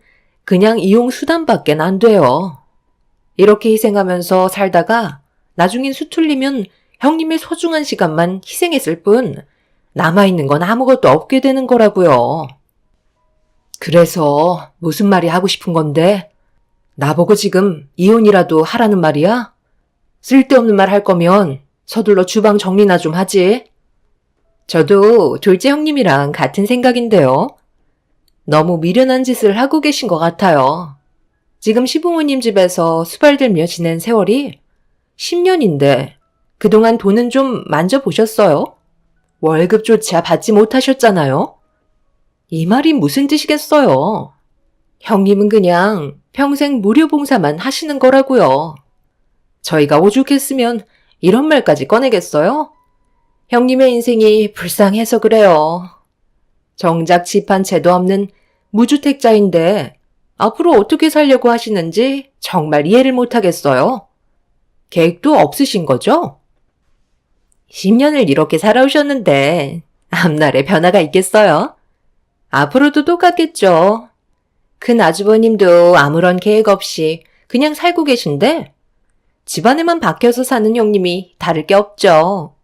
그냥 이용 수단밖에 안 돼요. 이렇게 희생하면서 살다가 나중엔 수틀리면 형님의 소중한 시간만 희생했을 뿐 남아있는 건 아무것도 없게 되는 거라고요. 그래서 무슨 말이 하고 싶은 건데? 나보고 지금 이혼이라도 하라는 말이야? 쓸데없는 말 할 거면 서둘러 주방 정리나 좀 하지. 저도 둘째 형님이랑 같은 생각인데요. 너무 미련한 짓을 하고 계신 것 같아요. 지금 시부모님 집에서 수발들며 지낸 세월이 10년인데 그동안 돈은 좀 만져보셨어요? 월급조차 받지 못하셨잖아요? 이 말이 무슨 뜻이겠어요? 형님은 그냥 평생 무료 봉사만 하시는 거라고요. 저희가 오죽했으면 이런 말까지 꺼내겠어요? 형님의 인생이 불쌍해서 그래요. 정작 집 한 채도 없는 무주택자인데 앞으로 어떻게 살려고 하시는지 정말 이해를 못하겠어요. 계획도 없으신 거죠? 10년을 이렇게 살아오셨는데 앞날에 변화가 있겠어요? 앞으로도 똑같겠죠. 큰 아주버님도 아무런 계획 없이 그냥 살고 계신데 집안에만 박혀서 사는 형님이 다를 게 없죠.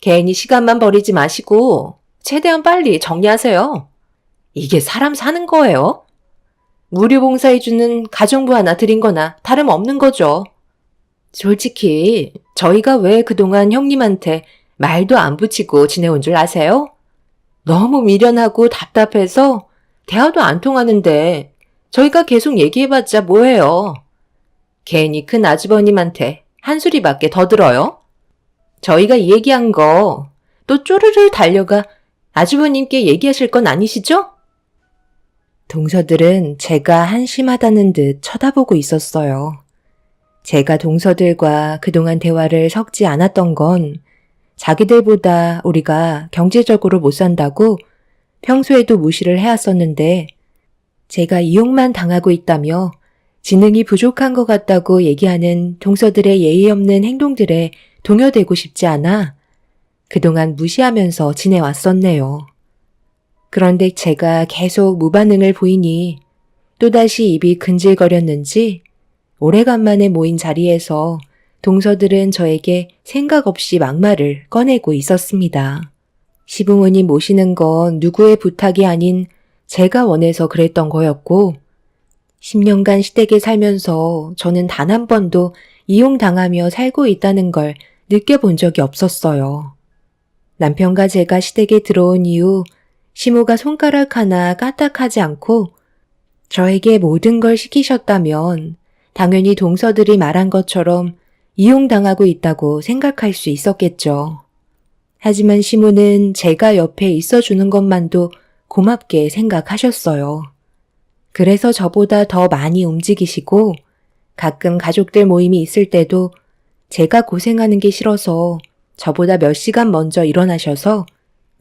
괜히 시간만 버리지 마시고 최대한 빨리 정리하세요. 이게 사람 사는 거예요? 무료 봉사해주는 가정부 하나 드린 거나 다름없는 거죠. 솔직히 저희가 왜 그동안 형님한테 말도 안 붙이고 지내온 줄 아세요? 너무 미련하고 답답해서 대화도 안 통하는데 저희가 계속 얘기해봤자 뭐해요. 괜히 큰 아주버님한테 한 소리밖에 더 들어요. 저희가 이 얘기한 거 또 쪼르르 달려가 아주버님께 얘기하실 건 아니시죠? 동서들은 제가 한심하다는 듯 쳐다보고 있었어요. 제가 동서들과 그동안 대화를 섞지 않았던 건 자기들보다 우리가 경제적으로 못 산다고 평소에도 무시를 해왔었는데 제가 이용만 당하고 있다며 지능이 부족한 것 같다고 얘기하는 동서들의 예의 없는 행동들에 동요되고 싶지 않아 그동안 무시하면서 지내왔었네요. 그런데 제가 계속 무반응을 보이니 또다시 입이 근질거렸는지 오래간만에 모인 자리에서 동서들은 저에게 생각 없이 막말을 꺼내고 있었습니다. 시부모님 모시는 건 누구의 부탁이 아닌 제가 원해서 그랬던 거였고 10년간 시댁에 살면서 저는 단 한 번도 이용당하며 살고 있다는 걸 느껴본 적이 없었어요. 남편과 제가 시댁에 들어온 이후 시모가 손가락 하나 까딱하지 않고 저에게 모든 걸 시키셨다면 당연히 동서들이 말한 것처럼 이용당하고 있다고 생각할 수 있었겠죠. 하지만 시모는 제가 옆에 있어주는 것만도 고맙게 생각하셨어요. 그래서 저보다 더 많이 움직이시고 가끔 가족들 모임이 있을 때도 제가 고생하는 게 싫어서 저보다 몇 시간 먼저 일어나셔서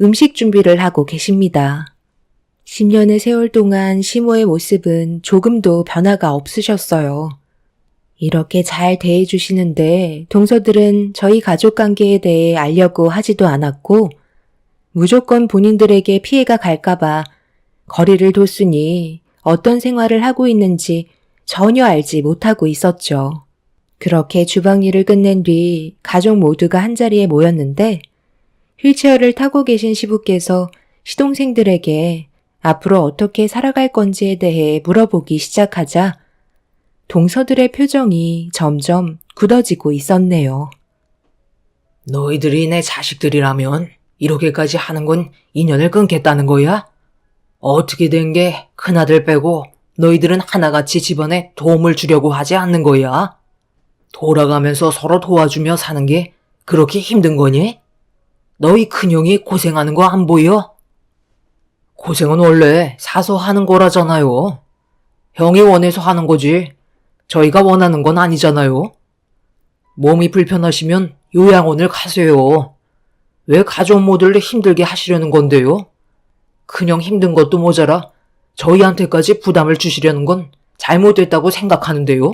음식 준비를 하고 계십니다. 10년의 세월 동안 시모의 모습은 조금도 변화가 없으셨어요. 이렇게 잘 대해주시는데 동서들은 저희 가족 관계에 대해 알려고 하지도 않았고 무조건 본인들에게 피해가 갈까봐 거리를 뒀으니 어떤 생활을 하고 있는지 전혀 알지 못하고 있었죠. 그렇게 주방 일을 끝낸 뒤 가족 모두가 한자리에 모였는데 휠체어를 타고 계신 시부께서 시동생들에게 앞으로 어떻게 살아갈 건지에 대해 물어보기 시작하자 동서들의 표정이 점점 굳어지고 있었네요. 너희들이 내 자식들이라면 이렇게까지 하는 건 인연을 끊겠다는 거야? 어떻게 된 게 큰아들 빼고 너희들은 하나같이 집안에 도움을 주려고 하지 않는 거야? 돌아가면서 서로 도와주며 사는 게 그렇게 힘든 거니? 너희 큰형이 고생하는 거 안 보여? 고생은 원래 사서 하는 거라잖아요. 형이 원해서 하는 거지. 저희가 원하는 건 아니잖아요. 몸이 불편하시면 요양원을 가세요. 왜 가족 모두를 힘들게 하시려는 건데요? 큰형 힘든 것도 모자라 저희한테까지 부담을 주시려는 건 잘못됐다고 생각하는데요.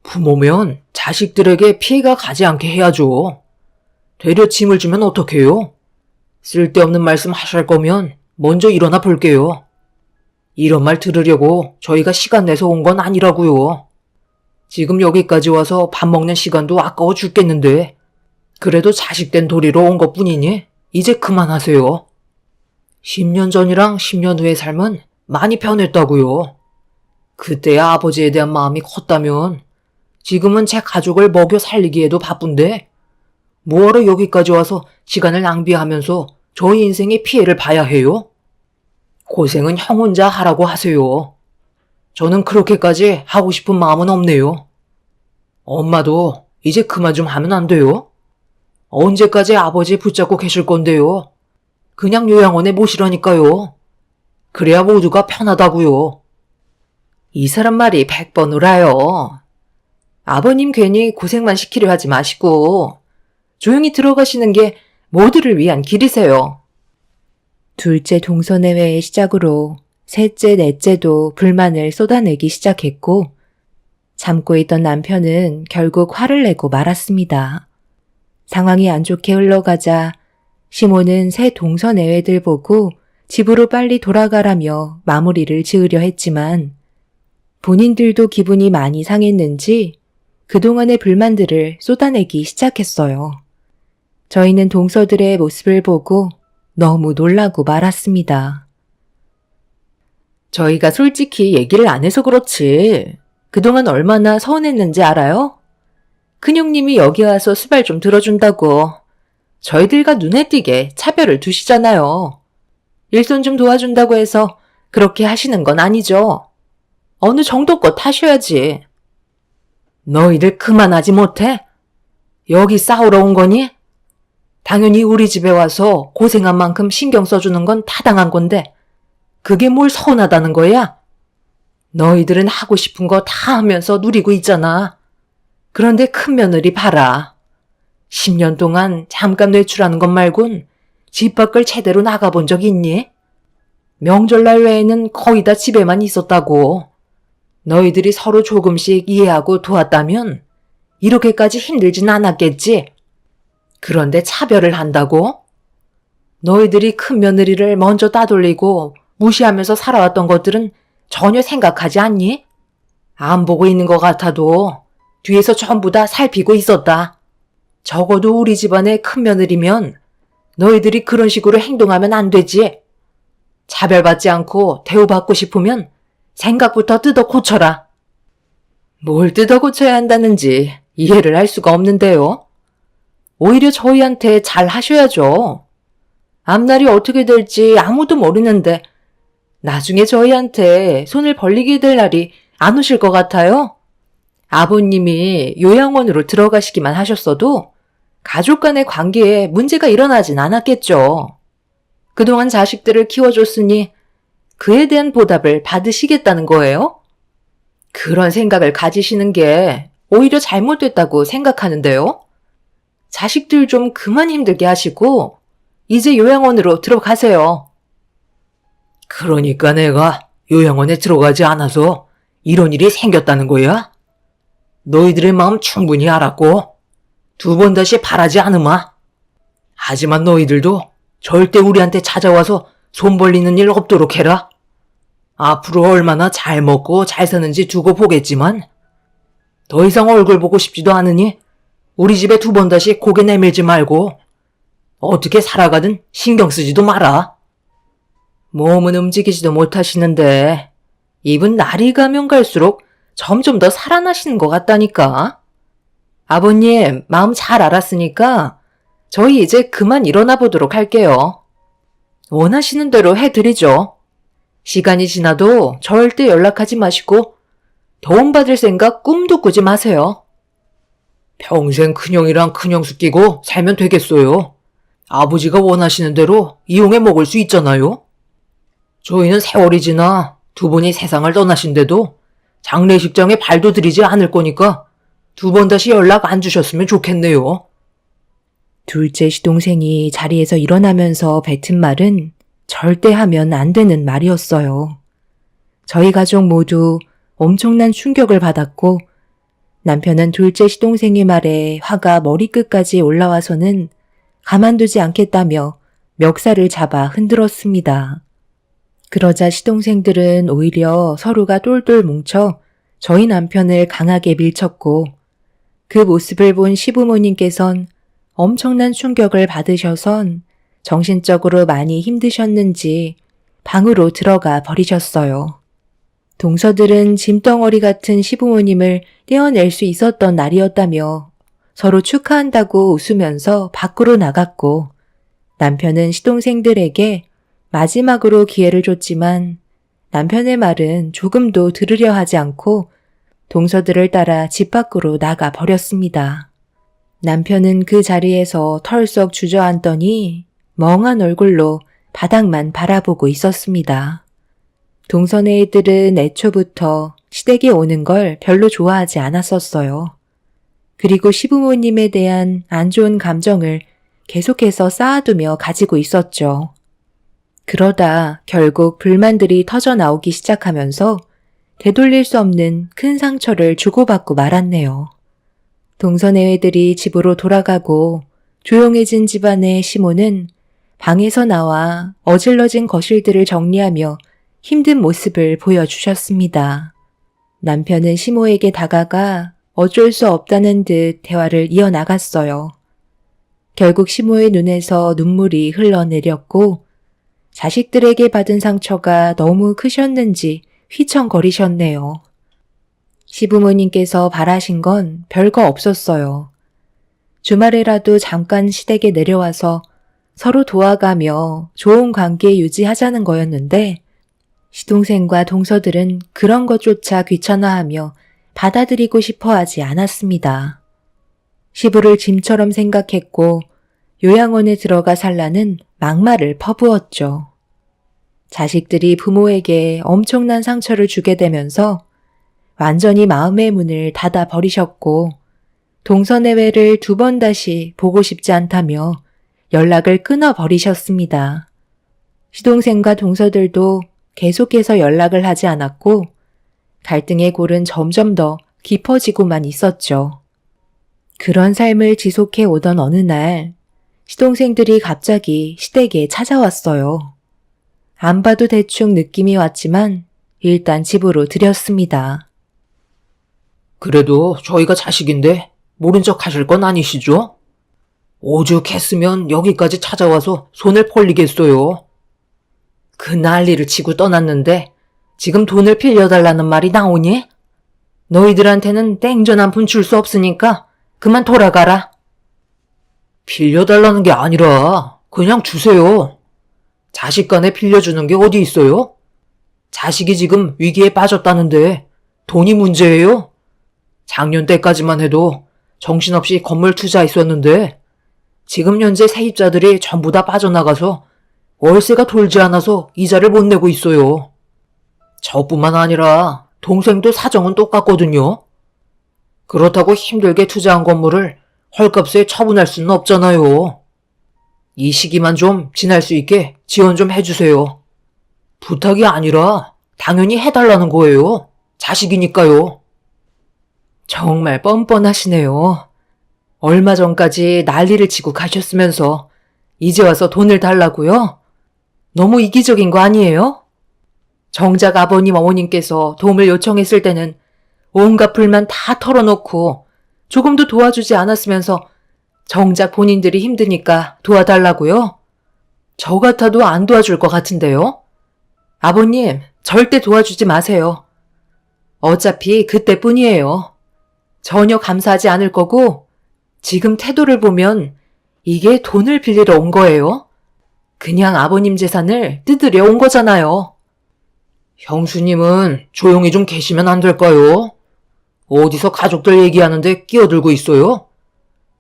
부모면 자식들에게 피해가 가지 않게 해야죠. 되려 짐을 주면 어떡해요? 쓸데없는 말씀 하실 거면 먼저 일어나 볼게요. 이런 말 들으려고 저희가 시간 내서 온 건 아니라고요. 지금 여기까지 와서 밥 먹는 시간도 아까워 죽겠는데 그래도 자식된 도리로 온 것뿐이니 이제 그만하세요. 10년 전이랑 10년 후의 삶은 많이 변했다고요. 그때야 아버지에 대한 마음이 컸다면 지금은 제 가족을 먹여 살리기에도 바쁜데 뭐하러 여기까지 와서 시간을 낭비하면서 저희 인생의 피해를 봐야 해요? 고생은 형 혼자 하라고 하세요. 저는 그렇게까지 하고 싶은 마음은 없네요. 엄마도 이제 그만 좀 하면 안 돼요? 언제까지 아버지 붙잡고 계실 건데요? 그냥 요양원에 모시라니까요. 그래야 모두가 편하다고요. 이 사람 말이 100번 오라요. 아버님 괜히 고생만 시키려 하지 마시고 조용히 들어가시는 게 모두를 위한 길이세요. 둘째 동서내외의 시작으로 셋째, 넷째도 불만을 쏟아내기 시작했고 참고 있던 남편은 결국 화를 내고 말았습니다. 상황이 안 좋게 흘러가자 시모는 새 동서내외들 보고 집으로 빨리 돌아가라며 마무리를 지으려 했지만 본인들도 기분이 많이 상했는지 그동안의 불만들을 쏟아내기 시작했어요. 저희는 동서들의 모습을 보고 너무 놀라고 말았습니다. 저희가 솔직히 얘기를 안 해서 그렇지 그동안 얼마나 서운했는지 알아요? 큰형님이 여기 와서 수발 좀 들어준다고 저희들과 눈에 띄게 차별을 두시잖아요. 일손 좀 도와준다고 해서 그렇게 하시는 건 아니죠. 어느 정도껏 하셔야지. 너희들 그만하지 못해? 여기 싸우러 온 거니? 당연히 우리 집에 와서 고생한 만큼 신경 써주는 건 타당한 건데 그게 뭘 서운하다는 거야? 너희들은 하고 싶은 거 다 하면서 누리고 있잖아. 그런데 큰 며느리 봐라. 10년 동안 잠깐 외출하는 것 말곤 집 밖을 제대로 나가본 적 있니? 명절날 외에는 거의 다 집에만 있었다고. 너희들이 서로 조금씩 이해하고 도왔다면 이렇게까지 힘들진 않았겠지? 그런데 차별을 한다고? 너희들이 큰 며느리를 먼저 따돌리고 무시하면서 살아왔던 것들은 전혀 생각하지 않니? 안 보고 있는 것 같아도 뒤에서 전부 다 살피고 있었다. 적어도 우리 집안의 큰 며느리면 너희들이 그런 식으로 행동하면 안 되지. 차별받지 않고 대우받고 싶으면 생각부터 뜯어 고쳐라. 뭘 뜯어 고쳐야 한다는지 이해를 할 수가 없는데요. 오히려 저희한테 잘 하셔야죠. 앞날이 어떻게 될지 아무도 모르는데 나중에 저희한테 손을 벌리게 될 날이 안 오실 것 같아요. 아버님이 요양원으로 들어가시기만 하셨어도 가족 간의 관계에 문제가 일어나진 않았겠죠. 그동안 자식들을 키워줬으니 그에 대한 보답을 받으시겠다는 거예요? 그런 생각을 가지시는 게 오히려 잘못됐다고 생각하는데요. 자식들 좀 그만 힘들게 하시고 이제 요양원으로 들어가세요. 그러니까 내가 요양원에 들어가지 않아서 이런 일이 생겼다는 거야? 너희들의 마음 충분히 알았고 2번 다시 바라지 않으마. 하지만 너희들도 절대 우리한테 찾아와서 손 벌리는 일 없도록 해라. 앞으로 얼마나 잘 먹고 잘 사는지 두고 보겠지만 더 이상 얼굴 보고 싶지도 않으니 우리 집에 2번 다시 고개 내밀지 말고 어떻게 살아가든 신경 쓰지도 마라. 몸은 움직이지도 못하시는데 입은 날이 가면 갈수록 점점 더 살아나시는 것 같다니까. 아버님 마음 잘 알았으니까 저희 이제 그만 일어나 보도록 할게요. 원하시는 대로 해드리죠. 시간이 지나도 절대 연락하지 마시고 도움받을 생각 꿈도 꾸지 마세요. 평생 큰형이랑 큰형수 끼고 살면 되겠어요. 아버지가 원하시는 대로 이용해 먹을 수 있잖아요. 저희는 세월이 지나 두 분이 세상을 떠나신데도 장례식장에 발도 들이지 않을 거니까 두 번 다시 연락 안 주셨으면 좋겠네요. 둘째 시동생이 자리에서 일어나면서 뱉은 말은 절대 하면 안 되는 말이었어요. 저희 가족 모두 엄청난 충격을 받았고 남편은 둘째 시동생의 말에 화가 머리끝까지 올라와서는 가만두지 않겠다며 멱살을 잡아 흔들었습니다. 그러자 시동생들은 오히려 서로가 똘똘 뭉쳐 저희 남편을 강하게 밀쳤고 그 모습을 본 시부모님께선 엄청난 충격을 받으셔선 정신적으로 많이 힘드셨는지 방으로 들어가 버리셨어요. 동서들은 짐덩어리 같은 시부모님을 떼어낼 수 있었던 날이었다며 서로 축하한다고 웃으면서 밖으로 나갔고 남편은 시동생들에게 마지막으로 기회를 줬지만 남편의 말은 조금도 들으려 하지 않고 동서들을 따라 집 밖으로 나가 버렸습니다. 남편은 그 자리에서 털썩 주저앉더니 멍한 얼굴로 바닥만 바라보고 있었습니다. 동선의 애들은 애초부터 시댁에 오는 걸 별로 좋아하지 않았었어요. 그리고 시부모님에 대한 안 좋은 감정을 계속해서 쌓아두며 가지고 있었죠. 그러다 결국 불만들이 터져 나오기 시작하면서 되돌릴 수 없는 큰 상처를 주고받고 말았네요. 동서내외들이 집으로 돌아가고 조용해진 집안의 시모는 방에서 나와 어질러진 거실들을 정리하며 힘든 모습을 보여주셨습니다. 남편은 시모에게 다가가 어쩔 수 없다는 듯 대화를 이어나갔어요. 결국 시모의 눈에서 눈물이 흘러내렸고 자식들에게 받은 상처가 너무 크셨는지 휘청거리셨네요. 시부모님께서 바라신 건 별거 없었어요. 주말에라도 잠깐 시댁에 내려와서 서로 도와가며 좋은 관계 유지하자는 거였는데 시동생과 동서들은 그런 것조차 귀찮아하며 받아들이고 싶어 하지 않았습니다. 시부를 짐처럼 생각했고 요양원에 들어가 살라는 막말을 퍼부었죠. 자식들이 부모에게 엄청난 상처를 주게 되면서 완전히 마음의 문을 닫아 버리셨고 동서내외를 두 번 다시 보고 싶지 않다며 연락을 끊어 버리셨습니다. 시동생과 동서들도 계속해서 연락을 하지 않았고 갈등의 골은 점점 더 깊어지고만 있었죠. 그런 삶을 지속해 오던 어느 날 시동생들이 갑자기 시댁에 찾아왔어요. 안 봐도 대충 느낌이 왔지만 일단 집으로 들였습니다. 그래도 저희가 자식인데 모른 척 하실 건 아니시죠? 오죽했으면 여기까지 찾아와서 손을 벌리겠어요. 그 난리를 치고 떠났는데 지금 돈을 빌려달라는 말이 나오니? 너희들한테는 땡전 한 푼 줄 수 없으니까 그만 돌아가라. 빌려달라는 게 아니라 그냥 주세요. 자식 간에 빌려주는 게 어디 있어요? 자식이 지금 위기에 빠졌다는데 돈이 문제예요? 작년 때까지만 해도 정신없이 건물 투자했었는데 지금 현재 세입자들이 전부 다 빠져나가서 월세가 돌지 않아서 이자를 못 내고 있어요. 저뿐만 아니라 동생도 사정은 똑같거든요. 그렇다고 힘들게 투자한 건물을 헐값에 처분할 수는 없잖아요. 이 시기만 좀 지날 수 있게 지원 좀 해주세요. 부탁이 아니라 당연히 해달라는 거예요. 자식이니까요. 정말 뻔뻔하시네요. 얼마 전까지 난리를 치고 가셨으면서 이제 와서 돈을 달라고요? 너무 이기적인 거 아니에요? 정작 아버님 어머님께서 도움을 요청했을 때는 온갖 불만 다 털어놓고 조금도 도와주지 않았으면서 정작 본인들이 힘드니까 도와달라고요? 저 같아도 안 도와줄 것 같은데요? 아버님, 절대 도와주지 마세요. 어차피 그때뿐이에요. 전혀 감사하지 않을 거고 지금 태도를 보면 이게 돈을 빌리러 온 거예요? 그냥 아버님 재산을 뜯으려 온 거잖아요. 형수님은 조용히 좀 계시면 안 될까요? 어디서 가족들 얘기하는데 끼어들고 있어요?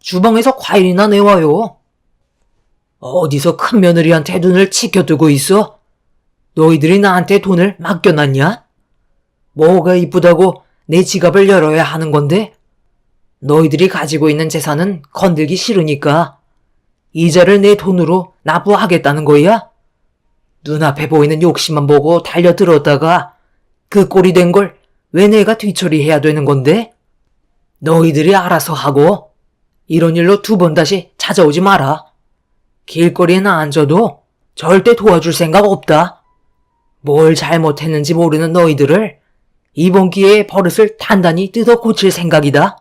주방에서 과일이나 내와요. 어디서 큰 며느리한테 눈을 치켜두고 있어? 너희들이 나한테 돈을 맡겨놨냐? 뭐가 이쁘다고 내 지갑을 열어야 하는 건데? 너희들이 가지고 있는 재산은 건들기 싫으니까 이자를 내 돈으로 납부하겠다는 거야? 눈앞에 보이는 욕심만 보고 달려들었다가 그 꼴이 된 걸 왜 내가 뒤처리해야 되는 건데? 너희들이 알아서 하고 이런 일로 2번 다시 찾아오지 마라. 길거리에 나 앉아도 절대 도와줄 생각 없다. 뭘 잘못했는지 모르는 너희들을 이번 기회에 버릇을 단단히 뜯어 고칠 생각이다.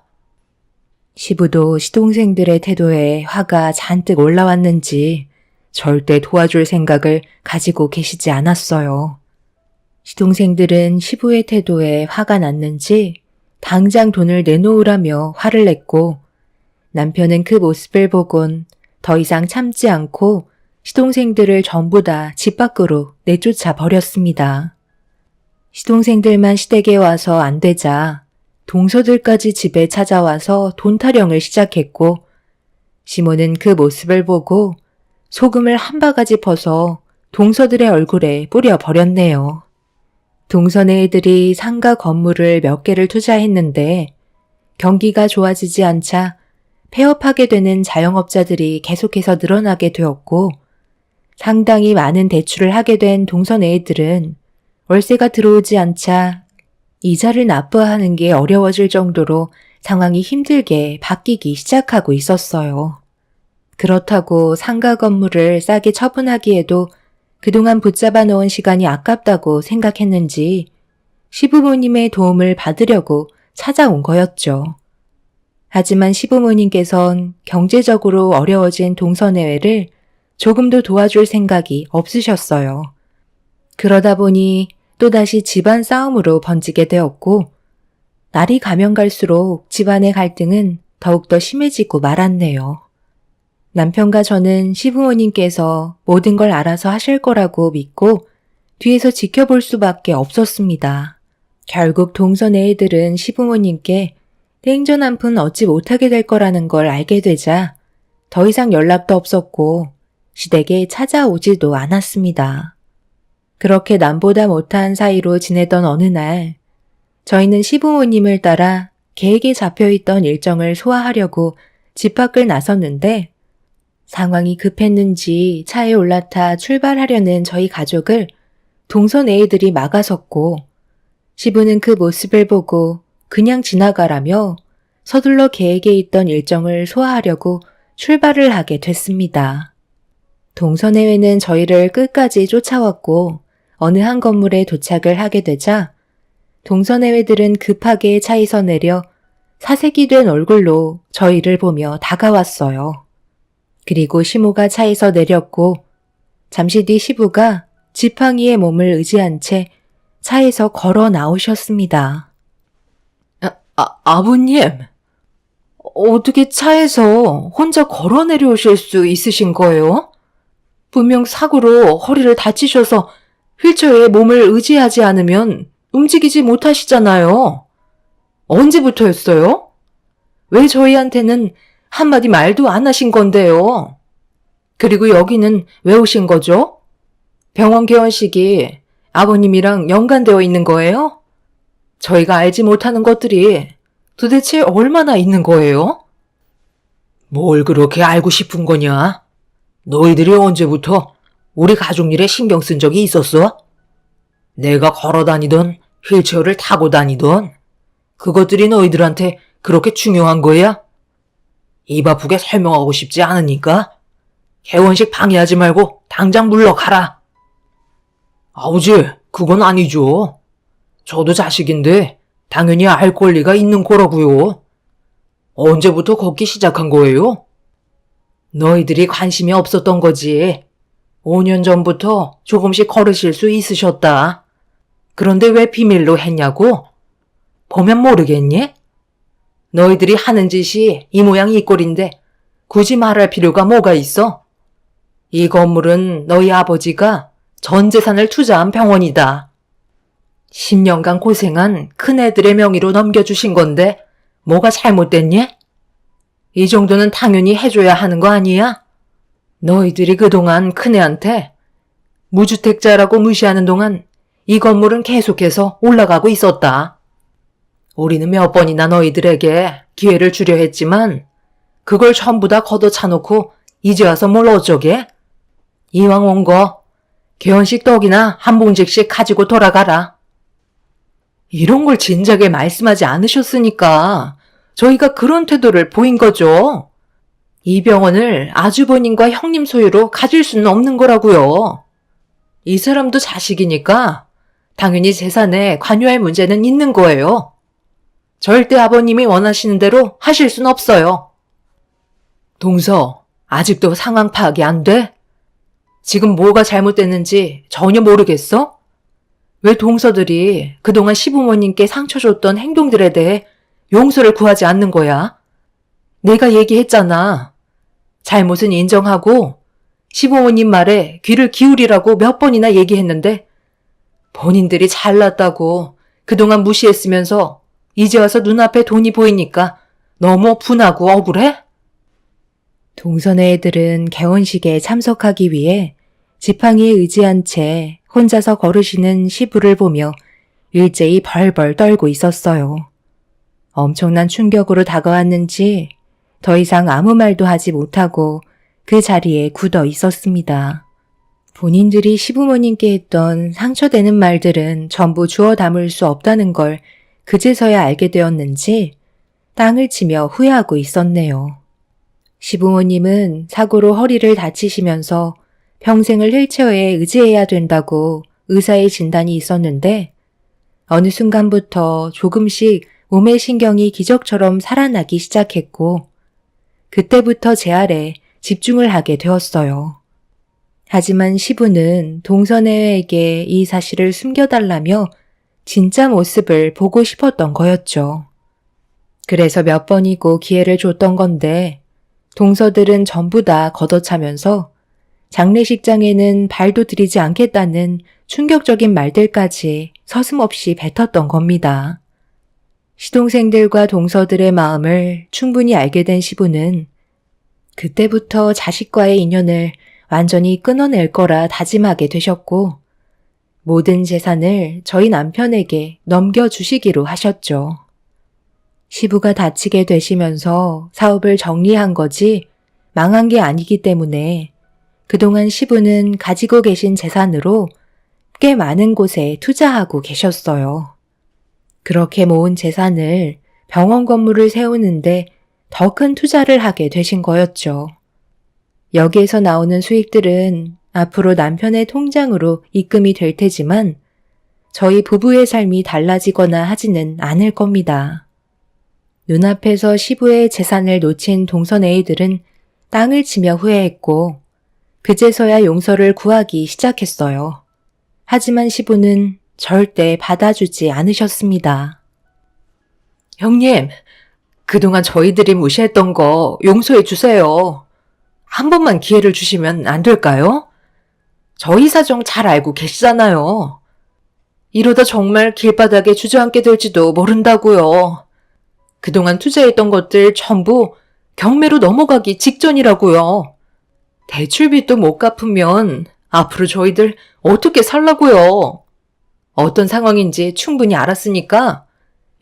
시부도 시동생들의 태도에 화가 잔뜩 올라왔는지 절대 도와줄 생각을 가지고 계시지 않았어요. 시동생들은 시부의 태도에 화가 났는지 당장 돈을 내놓으라며 화를 냈고 남편은 그 모습을 보곤 더 이상 참지 않고 시동생들을 전부 다 집 밖으로 내쫓아 버렸습니다. 시동생들만 시댁에 와서 안 되자 동서들까지 집에 찾아와서 돈 타령을 시작했고 시모는 그 모습을 보고 소금을 한 바가지 퍼서 동서들의 얼굴에 뿌려버렸네요. 동서네 애들이 상가 건물을 몇 개를 투자했는데 경기가 좋아지지 않자 폐업하게 되는 자영업자들이 계속해서 늘어나게 되었고 상당히 많은 대출을 하게 된 동서네 애들은 월세가 들어오지 않자 이자를 납부하는 게 어려워질 정도로 상황이 힘들게 바뀌기 시작하고 있었어요. 그렇다고 상가 건물을 싸게 처분하기에도 그동안 붙잡아 놓은 시간이 아깝다고 생각했는지 시부모님의 도움을 받으려고 찾아온 거였죠. 하지만 시부모님께선 경제적으로 어려워진 동서내외를 조금도 도와줄 생각이 없으셨어요. 그러다 보니 또다시 집안 싸움으로 번지게 되었고 날이 가면 갈수록 집안의 갈등은 더욱더 심해지고 말았네요. 남편과 저는 시부모님께서 모든 걸 알아서 하실 거라고 믿고 뒤에서 지켜볼 수밖에 없었습니다. 결국 동서네 애들은 시부모님께 냉전 한 푼 얻지 못하게 될 거라는 걸 알게 되자 더 이상 연락도 없었고 시댁에 찾아오지도 않았습니다. 그렇게 남보다 못한 사이로 지내던 어느 날 저희는 시부모님을 따라 계획에 잡혀있던 일정을 소화하려고 집 밖을 나섰는데 상황이 급했는지 차에 올라타 출발하려는 저희 가족을 동선 애들이 막아섰고 시부는 그 모습을 보고 그냥 지나가라며 서둘러 계획에 있던 일정을 소화하려고 출발을 하게 됐습니다. 동서내외는 저희를 끝까지 쫓아왔고 어느 한 건물에 도착을 하게 되자 동서내외들은 급하게 차에서 내려 사색이 된 얼굴로 저희를 보며 다가왔어요. 그리고 시모가 차에서 내렸고 잠시 뒤 시부가 지팡이에 몸을 의지한 채 차에서 걸어 나오셨습니다. 아버님, 어떻게 차에서 혼자 걸어 내려오실 수 있으신 거예요? 분명 사고로 허리를 다치셔서 휠체어에 몸을 의지하지 않으면 움직이지 못하시잖아요. 언제부터였어요? 왜 저희한테는 한마디 말도 안 하신 건데요? 그리고 여기는 왜 오신 거죠? 병원 개원식이 아버님이랑 연관되어 있는 거예요? 저희가 알지 못하는 것들이 도대체 얼마나 있는 거예요? 뭘 그렇게 알고 싶은 거냐? 너희들이 언제부터 우리 가족 일에 신경 쓴 적이 있었어? 내가 걸어 다니던 휠체어를 타고 다니던 그것들이 너희들한테 그렇게 중요한 거야? 입 아프게 설명하고 싶지 않으니까 개원식 방해하지 말고 당장 물러가라. 아버지, 그건 아니죠. 저도 자식인데 당연히 알 권리가 있는 거라고요. 언제부터 걷기 시작한 거예요? 너희들이 관심이 없었던 거지. 5년 전부터 조금씩 걸으실 수 있으셨다. 그런데 왜 비밀로 했냐고? 보면 모르겠니? 너희들이 하는 짓이 이 모양 이 꼴인데 굳이 말할 필요가 뭐가 있어? 이 건물은 너희 아버지가 전 재산을 투자한 병원이다. 10년간 고생한 큰애들의 명의로 넘겨주신 건데 뭐가 잘못됐니? 이 정도는 당연히 해줘야 하는 거 아니야? 너희들이 그동안 큰애한테 무주택자라고 무시하는 동안 이 건물은 계속해서 올라가고 있었다. 우리는 몇 번이나 너희들에게 기회를 주려 했지만 그걸 전부 다 걷어차놓고 이제 와서 뭘 어쩌게? 이왕 온 거 개원식 떡이나 한 봉지씩 가지고 돌아가라. 이런 걸 진작에 말씀하지 않으셨으니까 저희가 그런 태도를 보인 거죠. 이 병원을 아주버님과 형님 소유로 가질 수는 없는 거라고요. 이 사람도 자식이니까 당연히 재산에 관여할 문제는 있는 거예요. 절대 아버님이 원하시는 대로 하실 순 없어요. 동서, 아직도 상황 파악이 안 돼? 지금 뭐가 잘못됐는지 전혀 모르겠어? 왜 동서들이 그동안 시부모님께 상처 줬던 행동들에 대해 용서를 구하지 않는 거야? 내가 얘기했잖아. 잘못은 인정하고 시부모님 말에 귀를 기울이라고 몇 번이나 얘기했는데 본인들이 잘났다고 그동안 무시했으면서 이제 와서 눈앞에 돈이 보이니까 너무 분하고 억울해? 동선의 애들은 개원식에 참석하기 위해 지팡이에 의지한 채 혼자서 걸으시는 시부를 보며 일제히 벌벌 떨고 있었어요. 엄청난 충격으로 다가왔는지 더 이상 아무 말도 하지 못하고 그 자리에 굳어 있었습니다. 본인들이 시부모님께 했던 상처되는 말들은 전부 주워 담을 수 없다는 걸 그제서야 알게 되었는지 땅을 치며 후회하고 있었네요. 시부모님은 사고로 허리를 다치시면서 평생을 휠체어에 의지해야 된다고 의사의 진단이 있었는데 어느 순간부터 조금씩 몸의 신경이 기적처럼 살아나기 시작했고 그때부터 제 아래 집중을 하게 되었어요. 하지만 시부는 동선애에게 이 사실을 숨겨달라며 진짜 모습을 보고 싶었던 거였죠. 그래서 몇 번이고 기회를 줬던 건데 동서들은 전부 다 걷어차면서 장례식장에는 발도 들이지 않겠다는 충격적인 말들까지 서슴없이 뱉었던 겁니다. 시동생들과 동서들의 마음을 충분히 알게 된 시부는 그때부터 자식과의 인연을 완전히 끊어낼 거라 다짐하게 되셨고 모든 재산을 저희 남편에게 넘겨주시기로 하셨죠. 시부가 다치게 되시면서 사업을 정리한 거지 망한 게 아니기 때문에 그동안 시부는 가지고 계신 재산으로 꽤 많은 곳에 투자하고 계셨어요. 그렇게 모은 재산을 병원 건물을 세우는데 더 큰 투자를 하게 되신 거였죠. 여기에서 나오는 수익들은 앞으로 남편의 통장으로 입금이 될 테지만 저희 부부의 삶이 달라지거나 하지는 않을 겁니다. 눈앞에서 시부의 재산을 놓친 동선애이들은 땅을 치며 후회했고 그제서야 용서를 구하기 시작했어요. 하지만 시부는 절대 받아주지 않으셨습니다. 형님, 그동안 저희들이 무시했던 거 용서해 주세요. 한 번만 기회를 주시면 안 될까요? 저희 사정 잘 알고 계시잖아요. 이러다 정말 길바닥에 주저앉게 될지도 모른다고요. 그동안 투자했던 것들 전부 경매로 넘어가기 직전이라고요. 대출빚도 못 갚으면 앞으로 저희들 어떻게 살라고요. 어떤 상황인지 충분히 알았으니까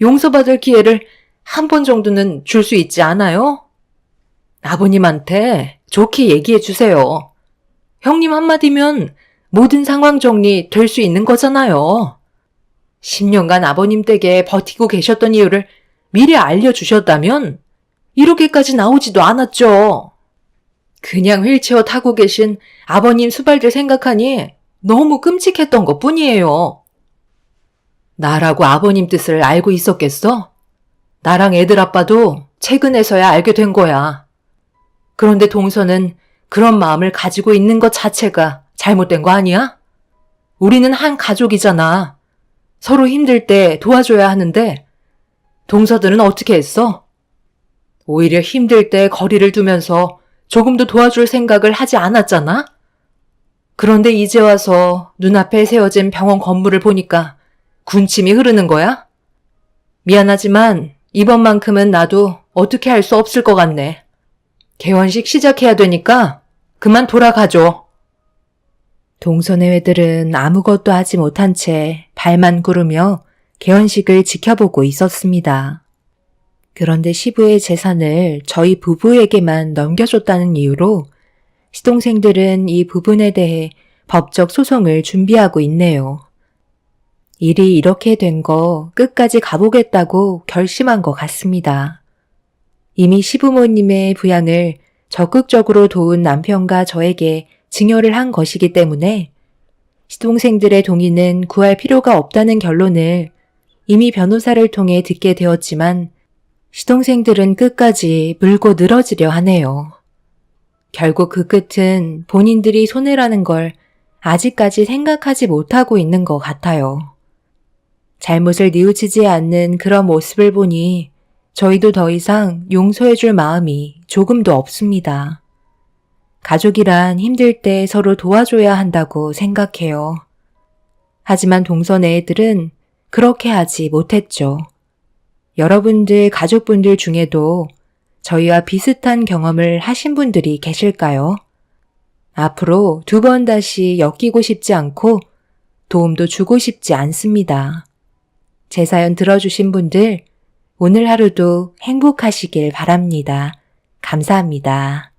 용서받을 기회를 한 번 정도는 줄 수 있지 않아요? 아버님한테 좋게 얘기해 주세요. 형님 한마디면 모든 상황 정리 될 수 있는 거잖아요. 10년간 아버님 댁에 버티고 계셨던 이유를 미리 알려주셨다면 이렇게까지 나오지도 않았죠. 그냥 휠체어 타고 계신 아버님 수발들 생각하니 너무 끔찍했던 것 뿐이에요. 나라고 아버님 뜻을 알고 있었겠어? 나랑 애들 아빠도 최근에서야 알게 된 거야. 그런데 동서는 그런 마음을 가지고 있는 것 자체가 잘못된 거 아니야? 우리는 한 가족이잖아. 서로 힘들 때 도와줘야 하는데 동서들은 어떻게 했어? 오히려 힘들 때 거리를 두면서 조금도 도와줄 생각을 하지 않았잖아? 그런데 이제 와서 눈앞에 세워진 병원 건물을 보니까 군침이 흐르는 거야? 미안하지만 이번만큼은 나도 어떻게 할 수 없을 것 같네. 개원식 시작해야 되니까 그만 돌아가줘. 동서내외들은 아무것도 하지 못한 채 발만 구르며 개원식을 지켜보고 있었습니다. 그런데 시부의 재산을 저희 부부에게만 넘겨줬다는 이유로 시동생들은 이 부분에 대해 법적 소송을 준비하고 있네요. 일이 이렇게 된 거 끝까지 가보겠다고 결심한 것 같습니다. 이미 시부모님의 부양을 적극적으로 도운 남편과 저에게 증여를 한 것이기 때문에 시동생들의 동의는 구할 필요가 없다는 결론을 이미 변호사를 통해 듣게 되었지만 시동생들은 끝까지 물고 늘어지려 하네요. 결국 그 끝은 본인들이 손해라는 걸 아직까지 생각하지 못하고 있는 것 같아요. 잘못을 뉘우치지 않는 그런 모습을 보니 저희도 더 이상 용서해줄 마음이 조금도 없습니다. 가족이란 힘들 때 서로 도와줘야 한다고 생각해요. 하지만 동서내 애들은 그렇게 하지 못했죠. 여러분들 가족분들 중에도 저희와 비슷한 경험을 하신 분들이 계실까요? 앞으로 2번 다시 엮이고 싶지 않고 도움도 주고 싶지 않습니다. 제 사연 들어주신 분들 오늘 하루도 행복하시길 바랍니다. 감사합니다.